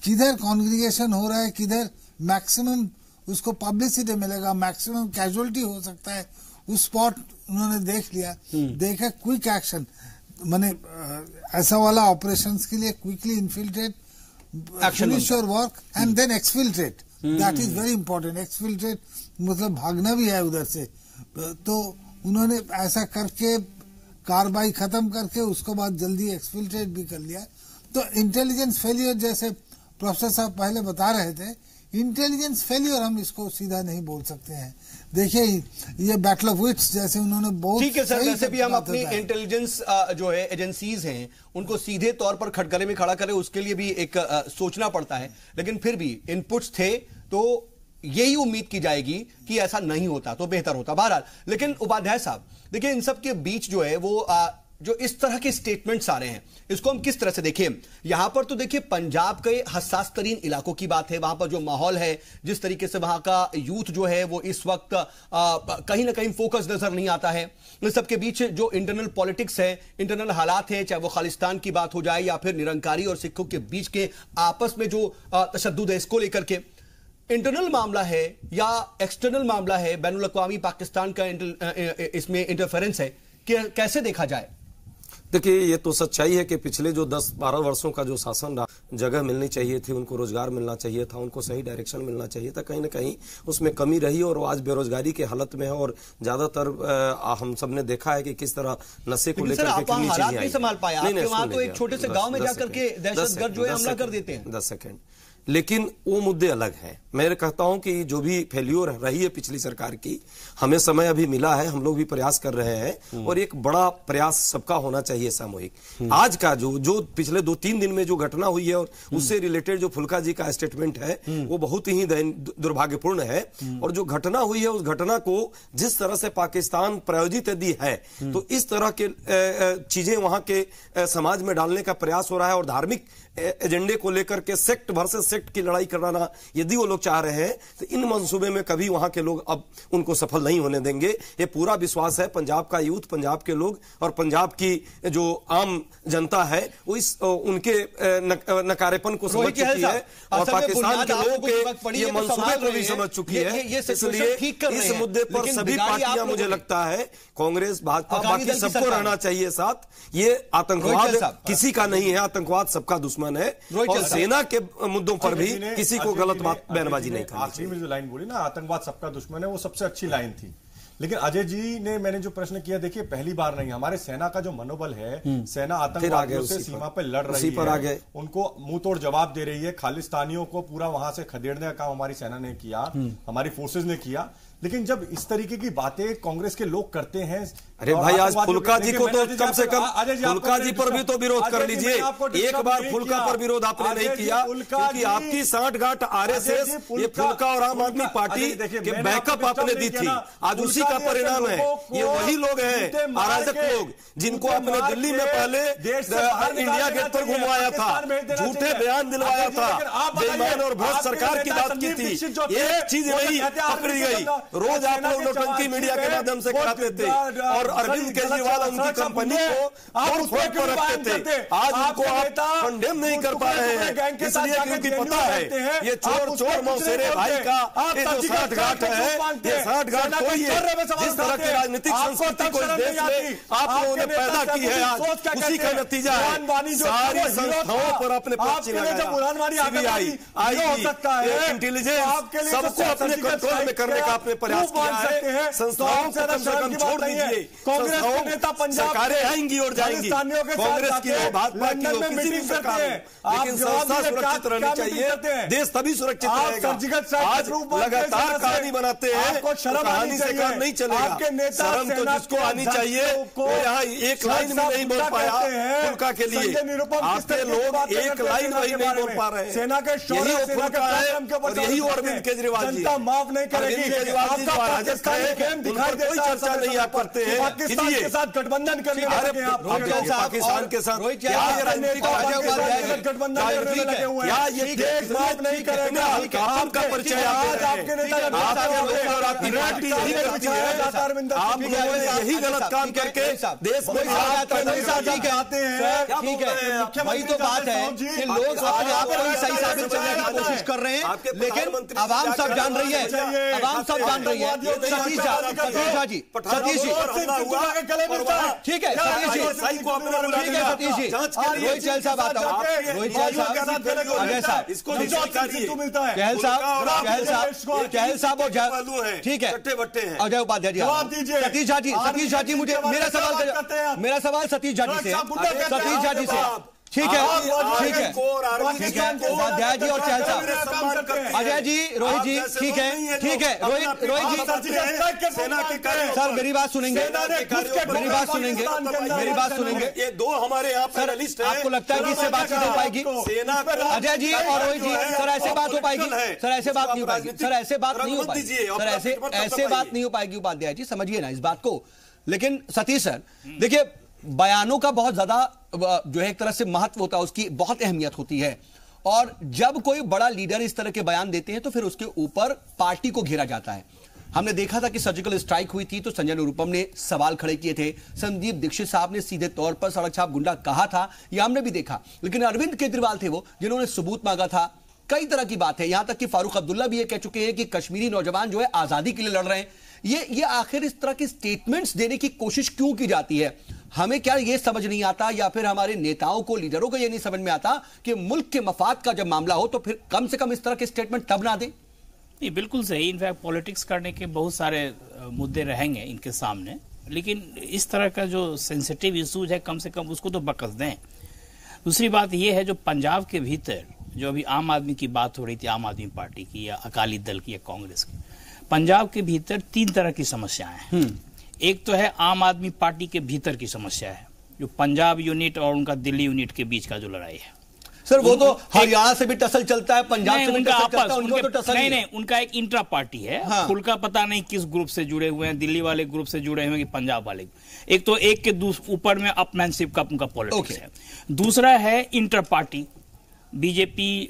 किधर कॉन्ग्रीगेशन हो रहा है, किधर मैक्सिमम उसको पब्लिसिटी मिलेगा, मैक्सिमम कैजुअलिटी हो सकता है, उस स्पॉट उन्होंने देख लिया। देखा क्विक एक्शन, माने ऐसा वाला ऑपरेशंस के लिए quickly infiltrate, finish your work and then exfiltrate, that is very important. Exfiltrate मतलब भागना भी है उधर से। तो उन्होंने ऐसा करके कार्रवाई खत्म करके उसके बाद जल्दी एक्सफिल्ट्रेट भी कर लिया। तो इंटेलिजेंस फेलियर, जैसे प्रोफेसर साहब पहले बता रहे थे, इंटेलिजेंस फेलियर हम इसको सीधा नहीं बोल सकते हैं। देखिए, ये बैटल ऑफ विट्स जैसे उन्होंने बहुत ठीक है सर, वैसे भी हम अपनी इंटेलिजेंस जो है एजेंसीज हैं उनको सीधे तौर पर खटगरे में खड़ा करें, उसके लिए भी एक सोचना पड़ता है। लेकिन फिर भी इनपुट्स थे, तो यही उम्मीद की जाएगी कि ऐसा नहीं होता तो बेहतर होता। बहरहाल, लेकिन उपाध्याय साहब देखिए, इन सब के बीच जो है वो जो इस तरह के स्टेटमेंट्स आ रहे हैं, इसको हम किस तरह से देखें? यहां पर तो देखिए पंजाब के हसास तरीन इलाकों की बात है, वहां पर जो माहौल है, जिस तरीके से वहां का यूथ जो है वो इस वक्त कहीं ना कहीं फोकस नजर नहीं आता है। इन सबके बीच जो इंटरनल पॉलिटिक्स है, इंटरनल हालात है, चाहे वो खालिस्तान की बात हो जाए या फिर निरंकारी और सिखों के बीच के आपस में जो तशद्दुद है, इसको लेकर के इंटरनल मामला है या एक्सटर्नल मामला है, बैनुल अक़वामी पाकिस्तान का इसमें इंटरफेरेंस है, कैसे देखा जाए? देखिए, ये तो सच्चाई है कि पिछले जो 10-12 वर्षों का जो शासन रहा, जगह मिलनी चाहिए थी, उनको रोजगार मिलना चाहिए था, उनको सही डायरेक्शन मिलना चाहिए था, कहीं ना कहीं उसमें कमी रही और आज बेरोजगारी की हालत में है। और ज्यादातर हम सब ने देखा है कि किस तरह नशे को लेकर के कितनी चीजें आई। संभाल पाया, वहां तो एक छोटे से गांव में जाकर के दहशतगर्द जो है हमला कर देते हैं। 10 सेकेंड, लेकिन वो मुद्दे अलग हैं। मैं कहता हूं कि जो भी फेल्योर रही है पिछली सरकार की, हमें समय अभी मिला है, हम लोग भी प्रयास कर रहे हैं और एक बड़ा प्रयास सबका होना चाहिए सामूहिक। आज का जो पिछले 2-3 दिन में जो घटना हुई है और उससे रिलेटेड जो फुल्का जी का स्टेटमेंट है, वो बहुत ही दुर्भाग्यपूर्ण है। और जो घटना हुई है, उस घटना को जिस तरह से पाकिस्तान प्रायोजित यदि है, तो इस तरह के चीजें वहां के समाज में डालने का प्रयास हो रहा है। और धार्मिक एजेंडे को लेकर के सेक्ट वर्सेस सेक्ट की लड़ाई कराना यदि वो लोग चाह रहे हैं, तो इन मंसूबे में कभी वहां के लोग अब उनको सफल नहीं होने देंगे। ये पूरा विश्वास है पंजाब का यूथ, पंजाब के लोग और पंजाब की जो आम जनता है, वो इस उनके नकारेपन को समझ चुकी है और पाकिस्तान के लोगों के ये मंसूबे को भी समझ चुकी है। इसलिए इस मुद्दे पर सभी पार्टियां, मुझे लगता है कांग्रेस, भाजपा, बाकी सबको रहना चाहिए साथ। ये आतंकवाद किसी का नहीं है, आतंकवाद सबका दुश्मन है और सेना के मुद्दों पर भी किसी को गलत बात बयानबाजी नहीं करनी। आखिरी में जो लाइन बोली ना, आतंकवाद सबका दुश्मन है, वो सबसे अच्छी लाइन थी। लेकिन अजय जी ने, मैंने जो प्रश्न किया, देखिए पहली बार नहीं, हमारे सेना का जो मनोबल है, सेना आतंकवादियों से सीमा पर लड़ रही है, उनको मुंह तोड़ जवाब दे रही है। खालिस्तानियों को पूरा वहां से खदेड़ने का काम हमारी सेना ने किया, हमारी फोर्सेज ने किया। लेकिन जब इस तरीके की बातें कांग्रेस के लोग करते हैं, अरे भाई, आज फुल्का जी को तो कम से कम फुल्का जी पर भी तो विरोध कर लीजिए। एक बार फुल्का पर विरोध आपने नहीं किया, क्योंकि आपकी सांठगांठ आरएसएस, ये फुल्का और आम आदमी पार्टी के बैकअप आपने दी थी। आज उसी का परिणाम है। ये वही लोग हैं, अराजक लोग, जिनको आपने दिल्ली में पहले इंडिया गेट पर घुमाया था, झूठे बयान दिलवाया था, बेईमान और भ्रष्ट सरकार की बात की थी। एक चीज नहीं पकड़ी गई, रोज आप लोग नौटंकी मीडिया के माध्यम से कराते थे और अरविंद केजरीवाल उनकी कंपनी को आप उस पर रखते थे। आज उनको आप कंडेम नहीं कर पा रहे हैं, इसलिए क्योंकि पता है ये चोर मौसेरे भाई का ये जो साठगांठ है, ये साठगांठ कोई है। जिस तरह की राजनीतिक संस्कृति को इस देश में आप लोगों ने पैदा की है, आज उसी का नतीजा है। सारी संस्थाओं पर अपने पर्ची लगाया, सीबीआई, आईबी, इंटेलिजेंस सबको अपने कंट्रोल में करने का आपने प्रयास किया है। संस्थाओं को कम से कम छोड़ दीजिए। कांग्रेस के नेता पंजाब सरकारें आएंगी और जाएंगी, कांग्रेस की हो, भाजपा की हो, किसी भी सरकार हो, लेकिन संस्था सुरक्षित रहनी चाहिए, देश तभी सुरक्षित रहेगा। आज लगातार कहानी बनाते हैं, कहानी से काम नहीं चलेगा। शर्म तो जिसको आनी चाहिए वो यहाँ एक लाइन में नहीं बोल पाया फुल्का के लिए। आपके लोग एक लाइन वही नहीं बोल पा रहे हैं। सेना के यही वो फुल्का है और यही अरविंद केजरीवाल जी। माफ नहीं करेगी। केजरीवाल जी राजस्थान दिखाई कोई चर्चा नहीं आप करते हैं। पाकिस्तान के साथ गठबंधन करने पाकिस्तान के साथ गठबंधन लगे हुए हैं, ये देश माफ नहीं करेगा। काम का परिचय आपके नेता आप लोगों ने यही गलत काम करके देश में आते हैं। ठीक है, वही तो बात है कि लोग अपने आप को सही साबित करने की कोशिश कर रहे हैं, लेकिन आवाम सब जान रही है, आवाम सब जान रही है। सतीश जी, सतीश जी, ठीक है, सतीश जी, ठीक है, सतीश जी, रोहित चहल साहब आता हूँ, रोहित चहल साहब, अजय साहब, चहल साहब और ठीक है अजय उपाध्याय जी, सतीश झा जी, मुझे मेरा सवाल सतीश झा जी से, ठीक है, उपाध्याय जी और चहल साहब, अजय जी, रोहित जी, ठीक है, रोहित जी, सर मेरी बात सुनेंगे, ये दो हमारे यहाँ पैनलिस्ट हैं। आपको लगता है कि इससे बातचीत हो पाएगी? अजय जी और रोहित जी, सर ऐसे बात हो पाएगी? सर ऐसे बात नहीं हो पाएगी, सर ऐसे बात नहीं हो पाएगी उपाध्याय जी, समझिए ना इस बात को। लेकिन सतीश सर देखिए, बयानों का बहुत ज्यादा जो है एक तरह से महत्व होता है, उसकी बहुत अहमियत होती है, और जब कोई बड़ा लीडर इस तरह के बयान देते हैं तो फिर उसके ऊपर पार्टी को घेरा जाता है। हमने देखा था कि सर्जिकल स्ट्राइक हुई थी तो संजय निरुपम ने सवाल खड़े किए थे, संदीप दीक्षित साहब ने सीधे तौर पर सड़क छाप गुंडा कहा था, यह हमने भी देखा। लेकिन अरविंद केजरीवाल थे वो जिन्होंने सबूत मांगा था। कई तरह की बात है, यहां तक कि फारूक अब्दुल्ला भी ये कह चुके हैं कि कश्मीरी नौजवान जो है आजादी के लिए लड़ रहे हैं। ये आखिर इस तरह की स्टेटमेंट्स देने की कोशिश क्यों की जाती है? हमें क्या ये समझ नहीं आता, या फिर हमारे नेताओं को, लीडरों को ये नहीं समझ में आता कि मुल्क के मफाद का जब मामला हो तो फिर कम से कम इस तरह के स्टेटमेंट तब ना दें? नहीं, बिल्कुल सही। इनफैक्ट पॉलिटिक्स करने के बहुत सारे मुद्दे रहेंगे इनके सामने, लेकिन इस तरह का जो सेंसिटिव इशूज है कम से कम उसको तो बकस दें। दूसरी बात यह है, जो पंजाब के भीतर जो अभी आम आदमी की बात हो रही थी, आम आदमी पार्टी की या अकाली दल की या कांग्रेस की, पंजाब के भीतर 3 तरह की समस्याएं हैं। एक तो है आम आदमी पार्टी के भीतर की समस्या है, जो पंजाब यूनिट और उनका दिल्ली यूनिट के बीच का जो लड़ाई है। सर वो तो हरियाणा से भी टसल चलता है, पंजाब से भी टसल चलता है, उनको तो टसल नहीं, उनका एक इंट्रा पार्टी है। हाँ। फुल्का पता नहीं किस ग्रुप से जुड़े हुए हैं, दिल्ली वाले ग्रुप से जुड़े हुए हैं कि पंजाब वाले। एक तो एक के ऊपर में अपमैनशिप का उनका पॉलिटिक्स है। दूसरा है इंटर पार्टी, बीजेपी,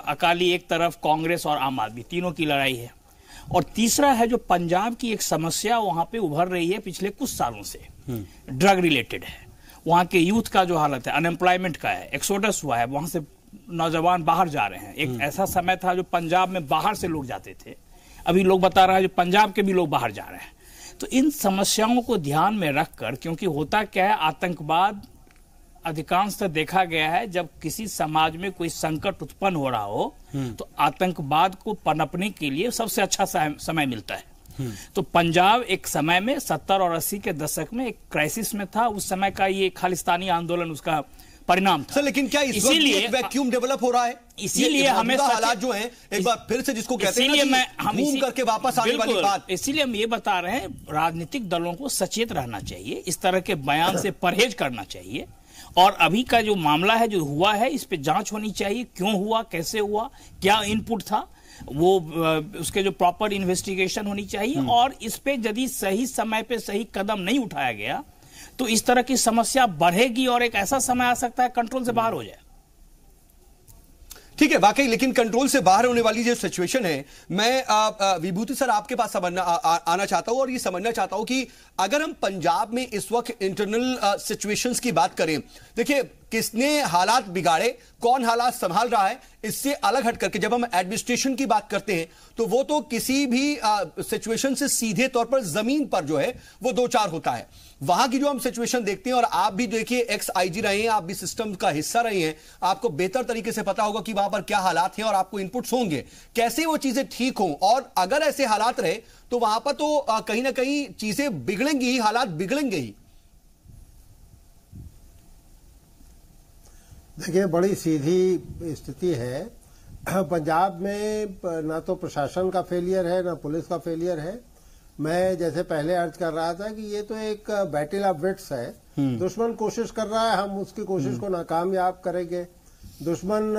अकाली एक तरफ, कांग्रेस और आम आदमी, तीनों की लड़ाई है। और तीसरा है जो पंजाब की एक समस्या वहां पे उभर रही है पिछले कुछ सालों से, ड्रग रिलेटेड है। वहां के यूथ का जो हालत है, अनएम्प्लॉयमेंट का है, एक्सोडस हुआ है, वहां से नौजवान बाहर जा रहे हैं। एक ऐसा समय था जो पंजाब में बाहर से लोग जाते थे, अभी लोग बता रहा है जो पंजाब के भी लोग बाहर जा रहे हैं। तो इन समस्याओं को ध्यान में रखकर, क्योंकि होता क्या है, आतंकवाद अधिकांशतः देखा गया है जब किसी समाज में कोई संकट उत्पन्न हो रहा हो तो आतंकवाद को पनपने के लिए सबसे अच्छा समय मिलता है। तो पंजाब एक समय में 70 और 80 के दशक में एक क्राइसिस में था। उस समय का ये खालिस्तानी आंदोलन उसका परिणाम था। लेकिन क्या इसीलिए एक वैक्यूम डेवलप हो रहा है? इसीलिए हमें हालात जो हैं एक बार फिर से जिसको कहते हैं ना हम घूम करके वापस आने वाली बात, इसीलिए हम ये बता रहे हैं राजनीतिक दलों को सचेत रहना चाहिए, इस तरह के बयान से परहेज करना चाहिए। और अभी का जो मामला है, जो हुआ है, इस पे जांच होनी चाहिए, क्यों हुआ, कैसे हुआ, क्या इनपुट था, वो उसके जो प्रॉपर इन्वेस्टिगेशन होनी चाहिए। और इस पे यदि सही समय पे सही कदम नहीं उठाया गया तो इस तरह की समस्या बढ़ेगी और एक ऐसा समय आ सकता है कंट्रोल से बाहर हो जाए। ठीक है वाकई, लेकिन कंट्रोल से बाहर होने वाली जो सिचुएशन है, मैं विभूति सर आपके पास आना चाहता हूं और ये समझना चाहता हूं कि अगर हम पंजाब में इस वक्त इंटरनल सिचुएशंस की बात करें, देखिए किसने हालात बिगाड़े, कौन हालात संभाल रहा है, इससे अलग हट करके जब हम एडमिनिस्ट्रेशन की बात करते हैं तो वो तो किसी भी सिचुएशन से सीधे तौर पर जमीन पर जो है वो दो चार होता है। वहां की जो हम सिचुएशन देखते हैं, और आप भी देखिए एक्स आईजी रहे हैं, आप भी सिस्टम का हिस्सा रहे हैं, आपको बेहतर तरीके से पता होगा कि वहां पर क्या हालात हैं और आपको इनपुट्स होंगे कैसे वो चीजें ठीक हों। और अगर ऐसे हालात रहे तो वहां पर तो कहीं ना कहीं चीजें बिगड़ेंगी ही, हालात बिगड़ेंगे ही। देखिए बड़ी सीधी स्थिति है। पंजाब में ना तो प्रशासन का फेलियर है ना पुलिस का फेलियर है। मैं जैसे पहले अर्ज कर रहा था कि ये तो एक बैटल ऑफ विट्स है। दुश्मन कोशिश कर रहा है, हम उसकी कोशिश को नाकामयाब करेंगे। दुश्मन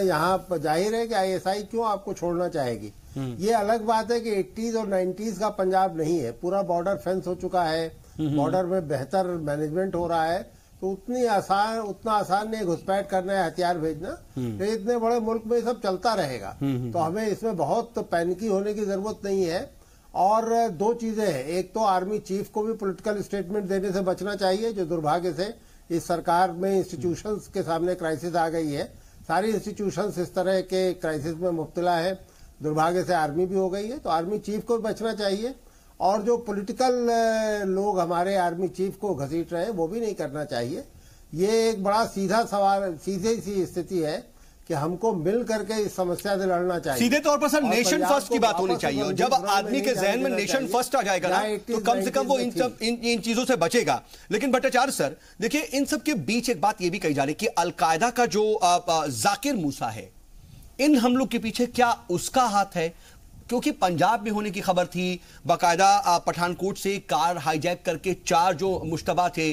यहाँ जाहिर है कि आईएसआई क्यों आपको छोड़ना चाहेगी। ये अलग बात है कि 80s और 90s का पंजाब नहीं है, पूरा बॉर्डर फेंस हो चुका है, बॉर्डर में बेहतर मैनेजमेंट हो रहा है, तो उतना आसान नहीं घुसपैठ करना है, हथियार भेजना। तो इतने बड़े मुल्क में सब चलता रहेगा, तो हमें इसमें बहुत पैनिकी होने की जरूरत नहीं है। और दो चीजें हैं, एक तो आर्मी चीफ को भी पॉलिटिकल स्टेटमेंट देने से बचना चाहिए, जो दुर्भाग्य से इस सरकार में इंस्टीट्यूशंस के सामने क्राइसिस आ गई है। सारी इंस्टीट्यूशंस इस तरह के क्राइसिस में मुब्तला है, दुर्भाग्य से आर्मी भी हो गई है, तो आर्मी चीफ को भी बचना चाहिए। और जो पॉलिटिकल लोग हमारे आर्मी चीफ को घसीट रहे हैं वो भी नहीं करना चाहिए। ये एक बड़ा सीधा सवाल, सीधी सी स्थिति है कि हमको मिल करके इस समस्या से लड़ना चाहिए। सीधे तौर पर सर नेशन फर्स्ट की बात होनी चाहिए, और जब आदमी के जहन में नेशन फर्स्ट आ जाएगा ना तो कम से कम वो इन चीजों से बचेगा। लेकिन भट्टाचार्य सर देखिए, इन सब के बीच एक बात ये भी कही जा रही है कि अलकायदा का जो जाकिर मूसा है, इन हमलों के पीछे क्या उसका हाथ है? क्योंकि पंजाब में होने की खबर थी, बाकायदा पठानकोट से कार हाईजैक करके 4 जो मुश्तबा थे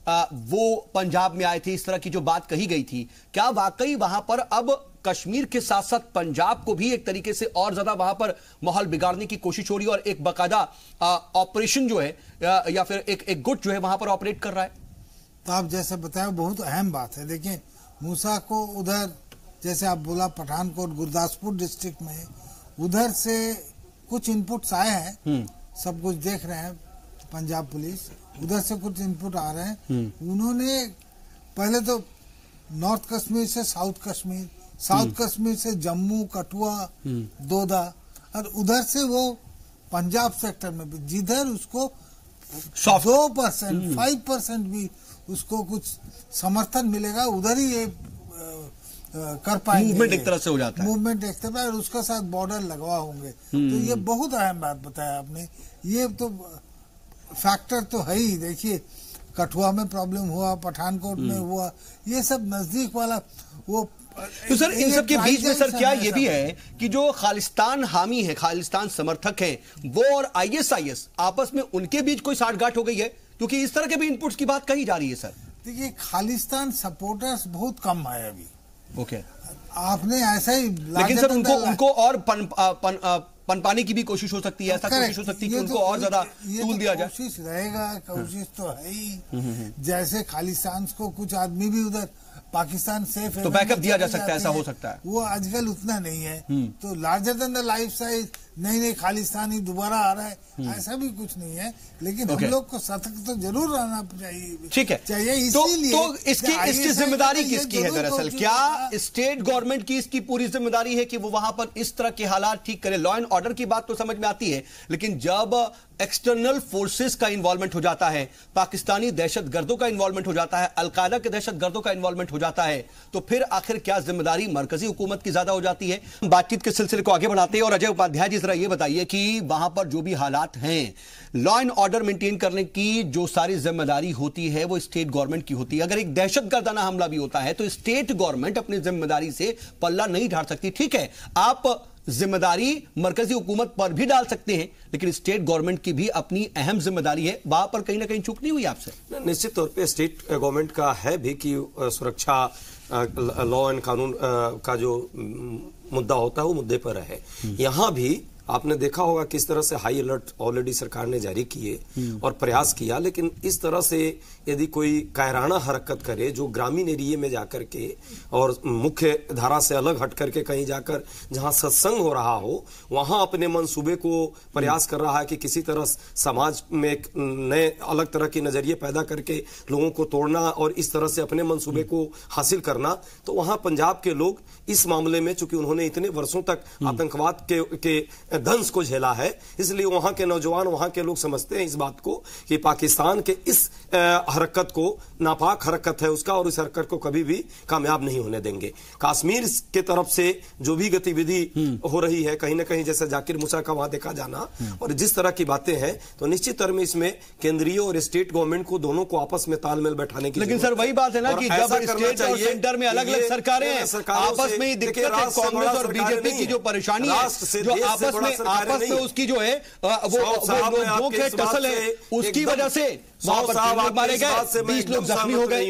वो पंजाब में आए थे, इस तरह की जो बात कही गई थी। क्या वाकई वहां पर अब कश्मीर के साथ साथ पंजाब को भी एक तरीके से और ज्यादा वहां पर माहौल बिगाड़ने की कोशिश हो रही है और एक बाकायदा ऑपरेशन जो है या फिर एक गुट जो है वहां पर ऑपरेट कर रहा है? तो आप जैसे बताया बहुत अहम बात है। देखिए मूसा को उधर जैसे आप बोला पठानकोट गुरदासपुर डिस्ट्रिक्ट में, उधर से कुछ इनपुट्स आए हैं, सब कुछ देख रहे हैं पंजाब पुलिस, उधर से कुछ इनपुट आ रहे हैं। उन्होंने पहले तो नॉर्थ कश्मीर से साउथ कश्मीर, साउथ कश्मीर से जम्मू, कठुआ, दोदा, और उधर से वो पंजाब सेक्टर में भी जिधर उसको 2%, 5% भी उसको कुछ समर्थन मिलेगा, उधर ही ये कर पाएंगे। मूवमेंट एक तरह से हो जाता है, मूवमेंट एक तरह, और उसके साथ बॉर्डर लगवा होंगे। तो ये बहुत अहम बात बताया आपने। ये तो फैक्टर तो है ही। देखिए कठुआ में प्रॉब्लम हुआ, पठानकोट में हुआ, ये सब नजदीक वाला वो। तो सर इन सब के बीच में सर क्या ये भी है कि जो खालिस्तान हामी है, खालिस्तान समर्थक है, वो और आईएसआईएस आपस में उनके बीच कोई साठगांठ हो गई है? क्योंकि इस तरह के भी इनपुट्स की बात कही जा रही है सर। देखिए खालिस्तान सपोर्टर्स बहुत कम है अभी। ओके आपने ऐसा ही, लेकिन सर उनको और पनपाने की भी कोशिश हो सकती है, ऐसा कोशिश हो सकती है कि उनको और ज्यादा टूल दिया जाए। कोशिश रहेगा, कोशिश तो है ही। जैसे खालिस्तान को कुछ आदमी भी उधर पाकिस्तान सेफ है तो बैकअप दिया जा सकता है, ऐसा हो सकता है। वो आजकल उतना नहीं है, तो larger than the life size नहीं खालिस्तानी दोबारा आ रहा है, ऐसा भी कुछ नहीं है। लेकिन हम लोग को सतर्क तो जरूर रहना चाहिए। ठीक है, तो इसकी जिम्मेदारी किसकी है दरअसल? क्या स्टेट गवर्नमेंट की इसकी पूरी जिम्मेदारी है कि वो वहां पर इस तरह के हालात ठीक करे? लॉ एंड ऑर्डर की बात तो समझ में आती है, लेकिन जब एक्सटर्नल फोर्सेस का इन्वॉल्वमेंट हो जाता है, पाकिस्तानी दहशतगर्दों का इन्वॉल्वमेंट हो जाता है, अलकायदा के दहशतगर्दों का इन्वॉल्वमेंट हो जाता है, तो फिर आखिर क्या जिम्मेदारी मरकजी हुकूमत की ज्यादा हो जाती है? बातचीत के सिलसिले को आगे बढ़ाते हैं और अजय उपाध्याय जी जरा ये बताइए कि वहां पर जो भी हालात हैं, लॉ एंड ऑर्डर मेंटेन करने की जो सारी जिम्मेदारी होती है वो स्टेट गवर्नमेंट की होती है। अगर एक दहशतगर्दाना हमला भी होता है तो स्टेट गवर्नमेंट अपनी जिम्मेदारी से पल्ला नहीं झाड़ सकती। ठीक है, आप जिम्मेदारी मरकजी हुकूमत पर भी डाल सकते हैं, लेकिन स्टेट गवर्नमेंट की भी अपनी अहम जिम्मेदारी है। वहां पर कहीं ना कहीं चूक नहीं हुई आपसे? निश्चित तौर पे स्टेट गवर्नमेंट का है भी कि सुरक्षा, लॉ एंड कानून का जो मुद्दा होता है वो मुद्दे पर है। यहाँ भी आपने देखा होगा किस तरह से हाई अलर्ट ऑलरेडी सरकार ने जारी किए और प्रयास किया, लेकिन इस तरह से यदि कोई कायराना हरकत करे जो ग्रामीण एरिया में जाकर के और मुख्य धारा से अलग हट करके कहीं जाकर जहां सत्संग हो रहा हो वहां अपने मंसूबे को प्रयास कर रहा है कि किसी तरह समाज में एक नए अलग तरह की नजरिए पैदा करके लोगों को तोड़ना और इस तरह से अपने मंसूबे को हासिल करना, तो वहां पंजाब के लोग इस मामले में चूंकि उन्होंने इतने वर्षों तक आतंकवाद के दंश को झेला है, इसलिए वहां के नौजवान वहां के लोग समझते हैं इस बात को कि पाकिस्तान के इस हरकत को नापाक हरकत है उसका और इस हरकत को कभी भी कामयाब नहीं होने देंगे। कश्मीर के तरफ से जो भी गतिविधि हो रही है कहीं ना कहीं जैसे जाकिर मूसा का वहां देखा जाना और जिस तरह की बातें हैं, तो निश्चित तरह में इसमें केंद्रीय और स्टेट गवर्नमेंट को दोनों को आपस में तालमेल बैठाने की, लेकिन सर वही बात है ना कि जब स्टेट और सेंटर में अलग अलग सरकारें हैं, आपस में दिक्कत है, कांग्रेस और बीजेपी की जो परेशानी है, जो आपस में उसकी जो है वो नोक है, टसल है, उसकी वजह से वहां पर मारे गए, 20 लोग जख्मी हो गए।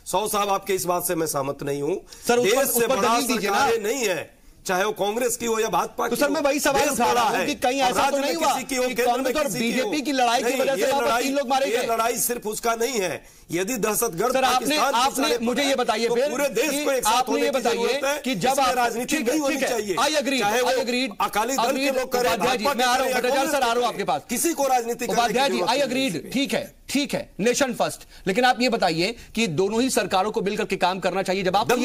सौ साहब आपके इस बात से मैं सहमत नहीं हूं। सर देश से बड़ा सरकारें नहीं है, चाहे वो कांग्रेस की हो या भाजपा की। तो सर मैं वही सवाल उठा रहा हूं कि कहीं ऐसा तो नहीं हुआ कि कांग्रेस और बीजेपी की लड़ाई की वजह से वहां पर 3 लोग मारे गए। लड़ाई सिर्फ उसका नहीं है, यदि दहशतगर्द सर आपने मुझे ये बताइए फिर पूरे देश को एक साथ आपने ये बताइए कि जब आप राजनीति नहीं होनी चाहिए, आई एग्रीड अकाली दल के लोग करें, मैं आ रहा हूं भट्टाचार्य सर, आ रहा हूं आपके पास, किसी को राजनीति उपाध्याय जी आई एग्रीड, ठीक है नेशन फर्स्ट, लेकिन आप ये बताइए कि दोनों ही सरकारों को मिलकर के काम करना चाहिए। जब आपको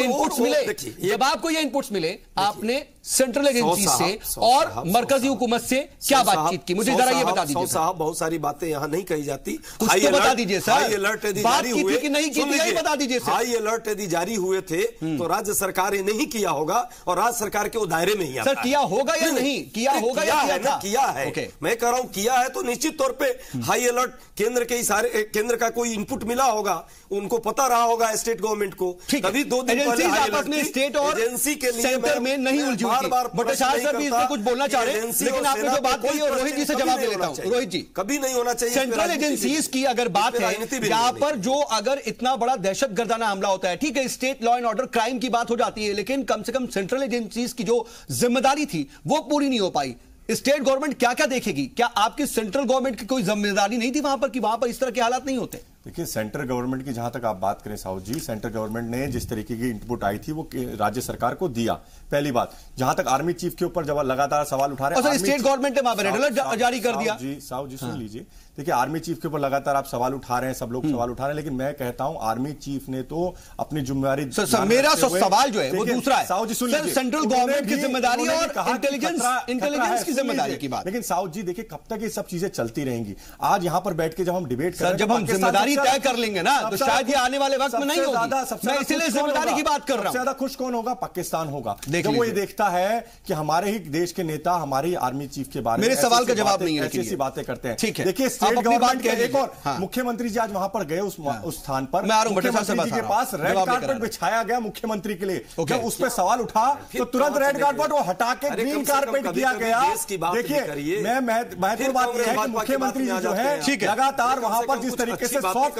ये इनपुट्स मिले, आपने सेंट्रल एजेंसी से और मरकजी हुकूमत से क्या बातचीत की, मुझे जरा ये बता दीजिए साहब। बहुत सारी बातें यहां नहीं कही जाती, कुछ तो बता दीजिए सर, हाई अलर्ट यदि जारी हुए कि नहीं की थी, बता दीजिए सर। हाई अलर्ट यदि जारी हुए थे तो राज्य सरकार ने नहीं किया होगा और राज्य सरकार के वो दायरे में ही आता सर, किया होगा या नहीं किया होगा या किया है। मैं कह रहा हूं किया है तो निश्चित तौर पे हाई अलर्ट केंद्र के सारे केंद्र का कोई इनपुट मिला होगा, उनको पता रहा होगा स्टेट गवर्नमेंट को, तभी 2 दिन पहले आपस में स्टेट और एजेंसी के लिए सेंटर में नहीं उलझी हुई थी। भट्टाचार्य सर भी इसमें कुछ बोलना चाह रहे हैं, लेकिन आपने जो बात कही और रोहित जी से जवाब दे लेता हूं। रोहित जी, कभी नहीं होना चाहिए सेंट्रल एजेंसीज की अगर बात है यहां पर, जो अगर इतना बड़ा दहशतगर्दाना हमला होता है, ठीक है state law and order crime की बात हो जाती है, लेकिन कम से कम सेंट्रल एजेंसीज की जो जिम्मेदारी थी वो पूरी नहीं हो पाई। स्टेट गवर्नमेंट क्या क्या देखेगी? क्या आपकी सेंट्रल गवर्नमेंट की कोई जिम्मेदारी नहीं थी वहां पर कि वहां पर इस तरह के हालात नहीं होते? देखिए, सेंट्रल गवर्नमेंट की जहां तक आप बात करें साउथ जी, सेंट्रल गवर्नमेंट ने जिस तरीके की इनपुट आई थी वो राज्य सरकार को दिया। पहली बात, जहां तक आर्मी चीफ के ऊपर जब लगातार सवाल उठा रहे हैं, स्टेट गवर्नमेंट ने वहां पर रेड अलर्ट जारी कर दिया। साउथ जी सुन लीजिए, देखिए आर्मी चीफ के ऊपर लगातार आप सवाल उठा रहे हैं, सब लोग सवाल उठा रहे हैं, लेकिन मैं कहता हूं आर्मी चीफ ने तो अपनी जिम्मेदारी, मेरा सवाल जो है वो दूसरा है, साउथ जी सुन लीजिए, सेंट्रल गवर्नमेंट की जिम्मेदारी और इंटेलिजेंस की जिम्मेदारी की बात। लेकिन साउथ जी देखिए कब तक ये सब चीजें चलती रहेंगी? आज यहां पर बैठ के जब हम डिबेट कर रहे हैं, जब हम जिम्मेदारी तय कर लेंगे ना तो शायद ये आने वाले वक्त में नहीं होगी। मैं इसीलिए जिम्मेदारी की बात कर रहा हूं। ज्यादा खुश कौन होगा? पाकिस्तान होगा, जब वो ये देखता है कि हमारे ही देश के नेता हमारी आर्मी चीफ के बारे में मेरे सवाल का जवाब नहीं है, ऐसी बातें करते हैं। ठीक है, देखिए स्टेट गवर्नमेंट के एक और मुख्यमंत्री जी आज वहां पर गए उस स्थान पर, मुख्यमंत्री जी के पास रेड कारपेट बिछाया गया मुख्यमंत्री के लिए। जब उस पर सवाल उठा तो तुरंत रेड कारपेट वो हटा के ग्रीन कारपेट किया गया। देखिए मैं महत्वपूर्ण बात यह है कि मुख्यमंत्री जी जो है लगातार वहां पर जिस तरीके से सॉफ्ट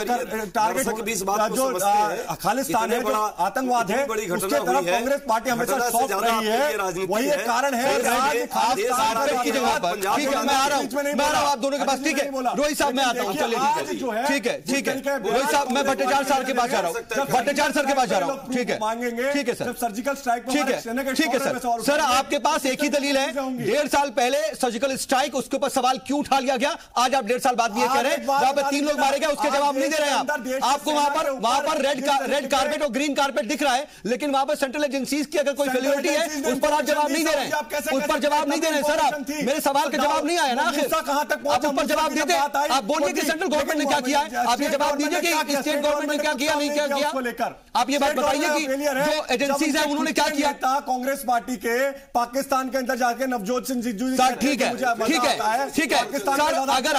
टारगेट जो खालिस्तान है, जो आतंकवाद है, उसके तरफ कांग्रेस पार्टी हमेशा सॉफ्ट रही है। वही एक कारण है की जगह पर। ठीक है, मैं आ रहा हूं आप दोनों के पास। ठीक है रोहित साहब, मैं आता हूं, चलिए ठीक है रोहित साहब, मैं भट्टाचार्य सर के पास जा रहा हूं, भट्टाचार्य सर के पास जा रहा हूं। ठीक है सर, सर्जिकल स्ट्राइक, ठीक है सर, आपके पास एक ही दलील है, 1.5 साल पहले सर्जिकल स्ट्राइक, उसके ऊपर सवाल क्यों उठा लिया गया? आज आप 1.5 साल बाद भी ये कह रहे हैं वहां पर 3 लोग मारे गए, उसके जवाब नहीं दे रहे हैं आप। आपको वहां पर रेड कारपेट और ग्रीन कारपेट दिख रहा है, लेकिन वहां पर सेंट्रल एजेंसीज की अगर कोई फेलियरिटी है उस पर आप जवाब नहीं दे रहे हैं, उस पर जवाब नहीं दे रहे हैं सर। आप मेरे सवाल का जवाब नहीं आया ना आखिर, आप उस पर जवाब दीजिए। आप बोलिए कि सेंट्रल गवर्नमेंट ने क्या किया है, आप ये जवाब दीजिए कि स्टेट गवर्नमेंट ने क्या किया, नहीं क्या किया। आप ये बात बताइए कि जो एजेंसीज है उन्होंने क्या किया। कांग्रेस पार्टी के पाकिस्तान के अंदर जाके नवजोत सिंह सिद्धू सर, ठीक है सर, अगर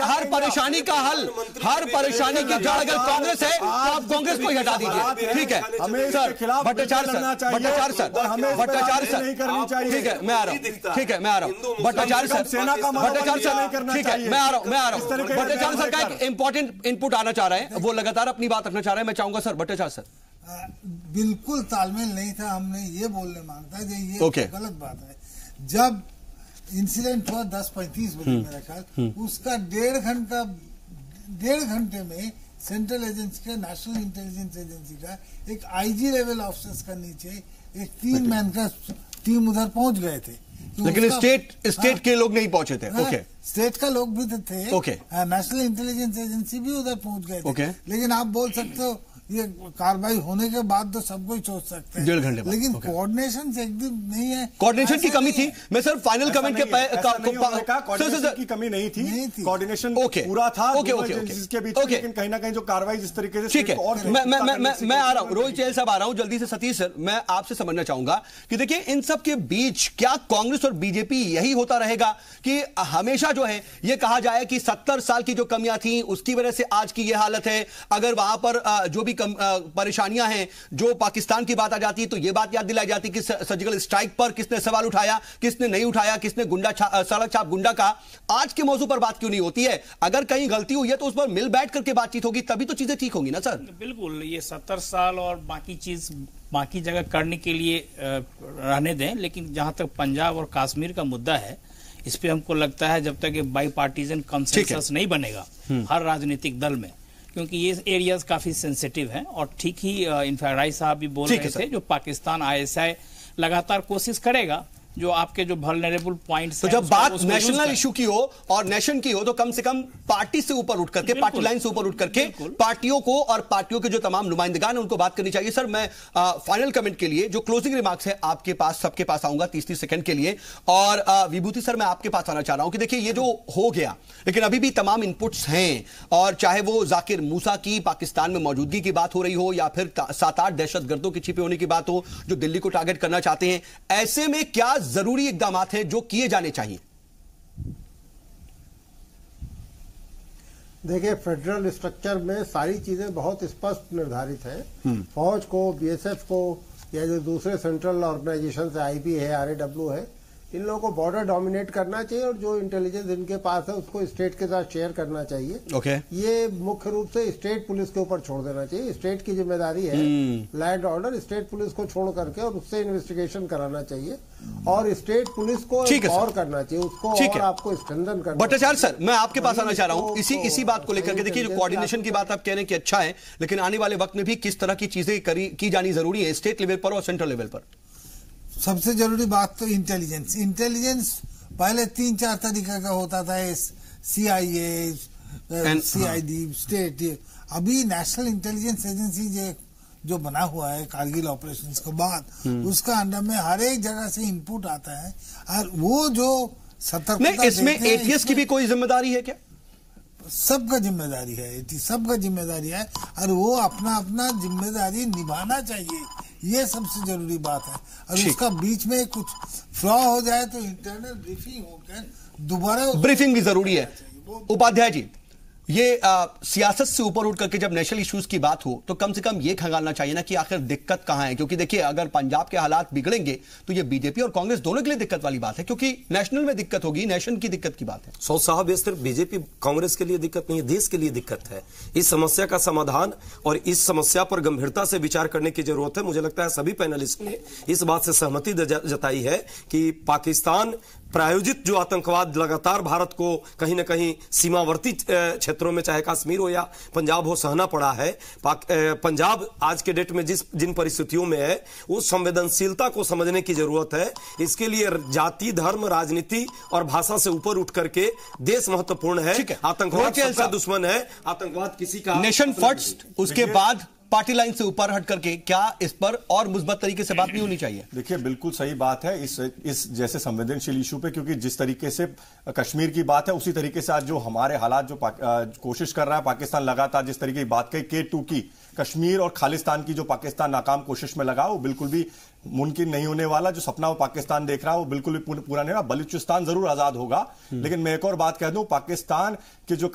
हर परेशानी का हल, हर परेशानी की जड़ अगर कांग्रेस है तो आप कांग्रेस को ही हटा दीजिए। ठीक है सर, भट्टाचार्य सर, ठीक है मैं आ रहा हूं, भट्टाचार्य सर, ठीक है मैं आ रहा हूं। भट्टाचार्य सर का एक इंपॉर्टेंट इनपुट आना चाह रहे हैं, वो लगातार अपनी बात रखना चाह रहे हैं, मैं चाहूंगा सर। भट्टाचार्य सर, बिल्कुल तालमेल नहीं था, हमने ये बोलने मांगता है ये गलत बात है। जब इंसिडेंट हुआ 10:35 बजे मेरा ख्याल, उसका डेढ़ घंटे में सेंट्रल एजेंसी का, नेशनल इंटेलिजेंस एजेंसी का एक आईजी लेवल ऑफिसर्स का नीचे एक 3 मैन का टीम उधर पहुंच गए थे। लेकिन स्टेट के लोग नहीं पहुंचे थे। ओके, स्टेट का लोग भी थे। ओके, नेशनल इंटेलिजेंस एजेंसी भी उधर पहुंच गए थे। ओके, लेकिन आप बोल सकते हो ये कार्रवाई होने के बाद तो सब कोई सोच सकते हैं 1.5 घंटे बाद, लेकिन कोऑर्डिनेशन से एकदम नहीं है, कोऑर्डिनेशन की कमी थी। मैं सर फाइनल कमेंट के कोऑर्डिनेशन की कमी नहीं थी, कोऑर्डिनेशन पूरा था के बीच, लेकिन कहीं ना कहीं जो कार्रवाई जिस तरीके से, ठीक है। मैं आ रहा हूं, रोहित चहल साहब आ रहा हूं जल्दी से। सतीश सर, मैं आपसे समझना चाहूंगा कि देखिए इन सब के बीच क्या कांग्रेस और बीजेपी यही होता रहेगा कि हमेशा जो है ये कहा जाए कि 70 साल की जो कमियां थी उसकी वजह से आज की ये हालत है, अगर वहां पर जो भी परेशानियां हैं, जो पाकिस्तान की बात आ जाती है तो यह बात याद दिलाई जाती कि सर्जिकल स्ट्राइक पर किसने सवाल उठाया, किसने नहीं उठाया, किसने सड़क छाप गुंडा का। आज के मौजू पर बात क्यों नहीं होती है? अगर कहीं गलती हुई है तो उस पर मिल बैठ करके बातचीत होगी, तभी तो चीजें ठीक होंगी ना सर। बिल्कुल, ये 70 साल और बाकी जगह करने के लिए रहने दें, लेकिन जहां तक पंजाब और कश्मीर का मुद्दा है, इस पे हमको लगता है जब तक बाई पार्टीजन कंसेंसस नहीं बनेगा हर राजनीतिक दल में, क्योंकि ये एरियाज काफी सेंसिटिव हैं। और ठीक ही इनफैक्ट राय साहब भी बोल रहे थे, जो पाकिस्तान ISI लगातार कोशिश करेगा जो आपके जो वल्नरेबल पॉइंट्स, तो जब बात नेशनल इशू की हो और नेशन की हो तो कम से कम पार्टी से ऊपर उठ करके, पार्टी लाइन से ऊपर उठ करके पार्टियों को और पार्टियों के जो तमाम नुमाइंदगान है उनको बात करनी चाहिए। सर मैं फाइनल कमेंट के लिए जो क्लोजिंग रिमार्क्स है आपके पास, सबके पास आऊंगा 30-30 सेकंड के लिए। और विभूति सर मैं आपके पास आना चाह रहा हूं कि देखिए ये जो हो गया, लेकिन अभी भी तमाम इनपुट्स हैं, और चाहे वो जाकिर मूसा की पाकिस्तान में मौजूदगी की बात हो रही हो या फिर 7-8 दहशतगर्दों के छिपे होने की बात हो जो दिल्ली को टारगेट करना चाहते हैं, ऐसे में क्या जरूरी इकदाम हैं जो किए जाने चाहिए? देखिए, फेडरल स्ट्रक्चर में सारी चीजें बहुत स्पष्ट निर्धारित हैं। फौज को, BSF को, या जो दूसरे सेंट्रल ऑर्गेनाइजेशन है, IP है, RAW है, इन लोगों को बॉर्डर डोमिनेट करना चाहिए और जो इंटेलिजेंस इनके पास है उसको स्टेट के साथ शेयर करना चाहिए। ये मुख्य रूप से स्टेट पुलिस के ऊपर छोड़ देना चाहिए। स्टेट की जिम्मेदारी है लैंड ऑर्डर, स्टेट पुलिस को छोड़ करके और उससे इन्वेस्टिगेशन कराना चाहिए और स्टेट पुलिस को और करना चाहिए, उसको और आपको स्ट्रेंथन करना। भट्टाचार्य सर, मैं आपके पास आना चाह रहा हूं इसी बात को लेकर के। देखिए जो कोऑर्डिनेशन की बात आप कह रहे हैं कि अच्छा है, लेकिन आने वाले वक्त में भी किस तरह की चीजें की जानी जरूरी है स्टेट लेवल पर और सेंट्रल लेवल पर? सबसे जरूरी बात तो इंटेलिजेंस पहले 3-4 तरीके का होता था, CIA, CID, स्टेट। अभी नेशनल इंटेलिजेंस एजेंसी जो बना हुआ है कारगिल ऑपरेशंस के बाद, उसका अंडर में हर एक जगह से इनपुट आता है और वो जो सतर्कता नहीं, इसमें ATS की भी कोई जिम्मेदारी है क्या? सबका जिम्मेदारी है, सबका जिम्मेदारी है और वो अपना जिम्मेदारी निभाना चाहिए, ये सबसे जरूरी बात है। और उसका बीच में कुछ फ्लॉ हो जाए तो इंटरनल ब्रीफिंग होकर दोबारा ब्रीफिंग भी जरूरी है। उपाध्याय जी, ये सियासत से ऊपर उठ करके जब नेशनल इश्यूज की बात हो तो कम से कम ये खंगालना चाहिए ना कि आखिर दिक्कत कहां है, क्योंकि देखिए अगर पंजाब के हालात बिगड़ेंगे तो ये बीजेपी और कांग्रेस दोनों के लिए दिक्कत वाली बात है, क्योंकि नेशनल में दिक्कत होगी, नेशन की दिक्कत की बात है। सौद साहब, ये सिर्फ बीजेपी कांग्रेस के लिए दिक्कत नहीं है, देश के लिए दिक्कत है। इस समस्या का समाधान और इस समस्या पर गंभीरता से विचार करने की जरूरत है। मुझे लगता है सभी पैनलिस्ट ने इस बात से सहमति जताई है कि पाकिस्तान प्रायोजित जो आतंकवाद लगातार भारत को कहीं ना कहीं सीमावर्ती क्षेत्रों में, चाहे कश्मीर हो या पंजाब हो, सहना पड़ा है। पंजाब आज के डेट में जिन परिस्थितियों में है, उस संवेदनशीलता को समझने की जरूरत है। इसके लिए जाति, धर्म, राजनीति और भाषा से ऊपर उठ करके देश महत्वपूर्ण है। आतंकवाद सबका दुश्मन है, आतंकवाद किसी का नेशन फर्स्ट, उसके बाद पार्टी लाइन से ऊपर हट करके क्या इस पर और मुस्बत तरीके से बात नहीं होनी चाहिए? देखिए बिल्कुल सही बात है इस जैसे संवेदनशील इशू पे, क्योंकि जिस तरीके से कश्मीर की बात है उसी तरीके से आज जो हमारे हालात जो कोशिश कर रहा है पाकिस्तान लगातार, जिस तरीके की बात कही K2 की, कश्मीर और खालिस्तान की जो पाकिस्तान नाकाम कोशिश में लगा, वो बिल्कुल भी मुमकिन नहीं होने वाला। जो सपना वो पाकिस्तान देख रहा है वो बिल्कुल भी पूरा नहीं होगा। बलूचिस्तान जरूर आजाद होगा, लेकिन मैं एक और बात कह दूं, पाकिस्तान के जो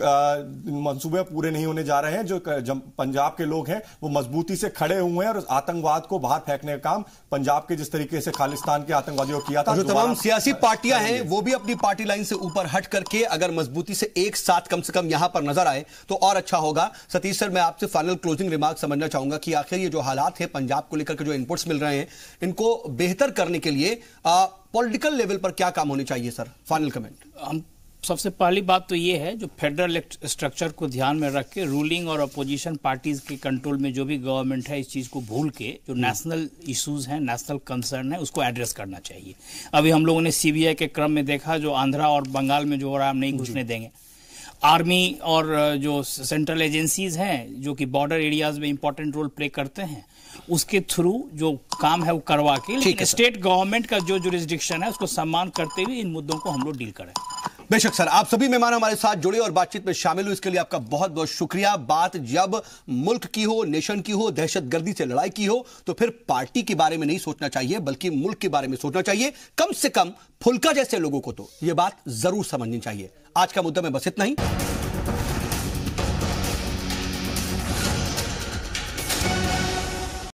मंसूबे पूरे नहीं होने जा रहे हैं। जो पंजाब के लोग हैं वो मजबूती से खड़े हुए हैं और आतंकवाद को बाहर फेंकने का काम पंजाब के जिस तरीके से खालिस्तान के आतंकवादियों को किया था। जो तमाम सियासी पार्टियां हैं वो भी अपनी पार्टी लाइन से ऊपर हट करके अगर मजबूती से एक साथ कम से कम यहां पर नजर आए तो और अच्छा होगा। सतीश सर, मैं आपसे फाइनल क्लोजिंग रिमार्क समझना चाहूंगा कि आखिर ये जो हालात है पंजाब को लेकर के जो इनपुट्स मिल रहे हैं, इनको बेहतर करने के लिए पॉलिटिकल लेवल पर क्या काम होने चाहिए सर? Final comment. हम सबसे पहली बात तो ये है, जो फेडरल स्ट्रक्चर को ध्यान में रख के रूलिंग और अपोजिशन पार्टीज के कंट्रोल में जो भी गवर्नमेंट है, इस चीज को भूल के जो नेशनल इश्यूज हैं, नेशनल कंसर्न है, उसको एड्रेस करना चाहिए। अभी हम लोगों ने सीबीआई के क्रम में देखा, जो आंध्रा और बंगाल में जो हो रहा है, हम नहीं घुसने देंगे। आर्मी और जो सेंट्रल एजेंसीज हैं जो कि बॉर्डर एरियाज में इंपॉर्टेंट रोल प्ले करते हैं, उसके थ्रू जो काम है वो करवा के, लेकिन स्टेट गवर्नमेंट का जो जुरिस्डिक्शन है उसको सम्मान करते हुए इन मुद्दों को हम लोग डील करें। बेशक सर, आप सभी मेहमान हमारे साथ जुड़े और बातचीत में शामिल हुए, इसके लिए आपका बहुत बहुत शुक्रिया। बात जब मुल्क की हो, नेशन की हो, दहशतगर्दी से लड़ाई की हो, तो फिर पार्टी के बारे में नहीं सोचना चाहिए बल्कि मुल्क के बारे में सोचना चाहिए। कम से कम फुल्का जैसे लोगों को तो यह बात जरूर समझनी चाहिए। आज का मुद्दा में बस इतना ही।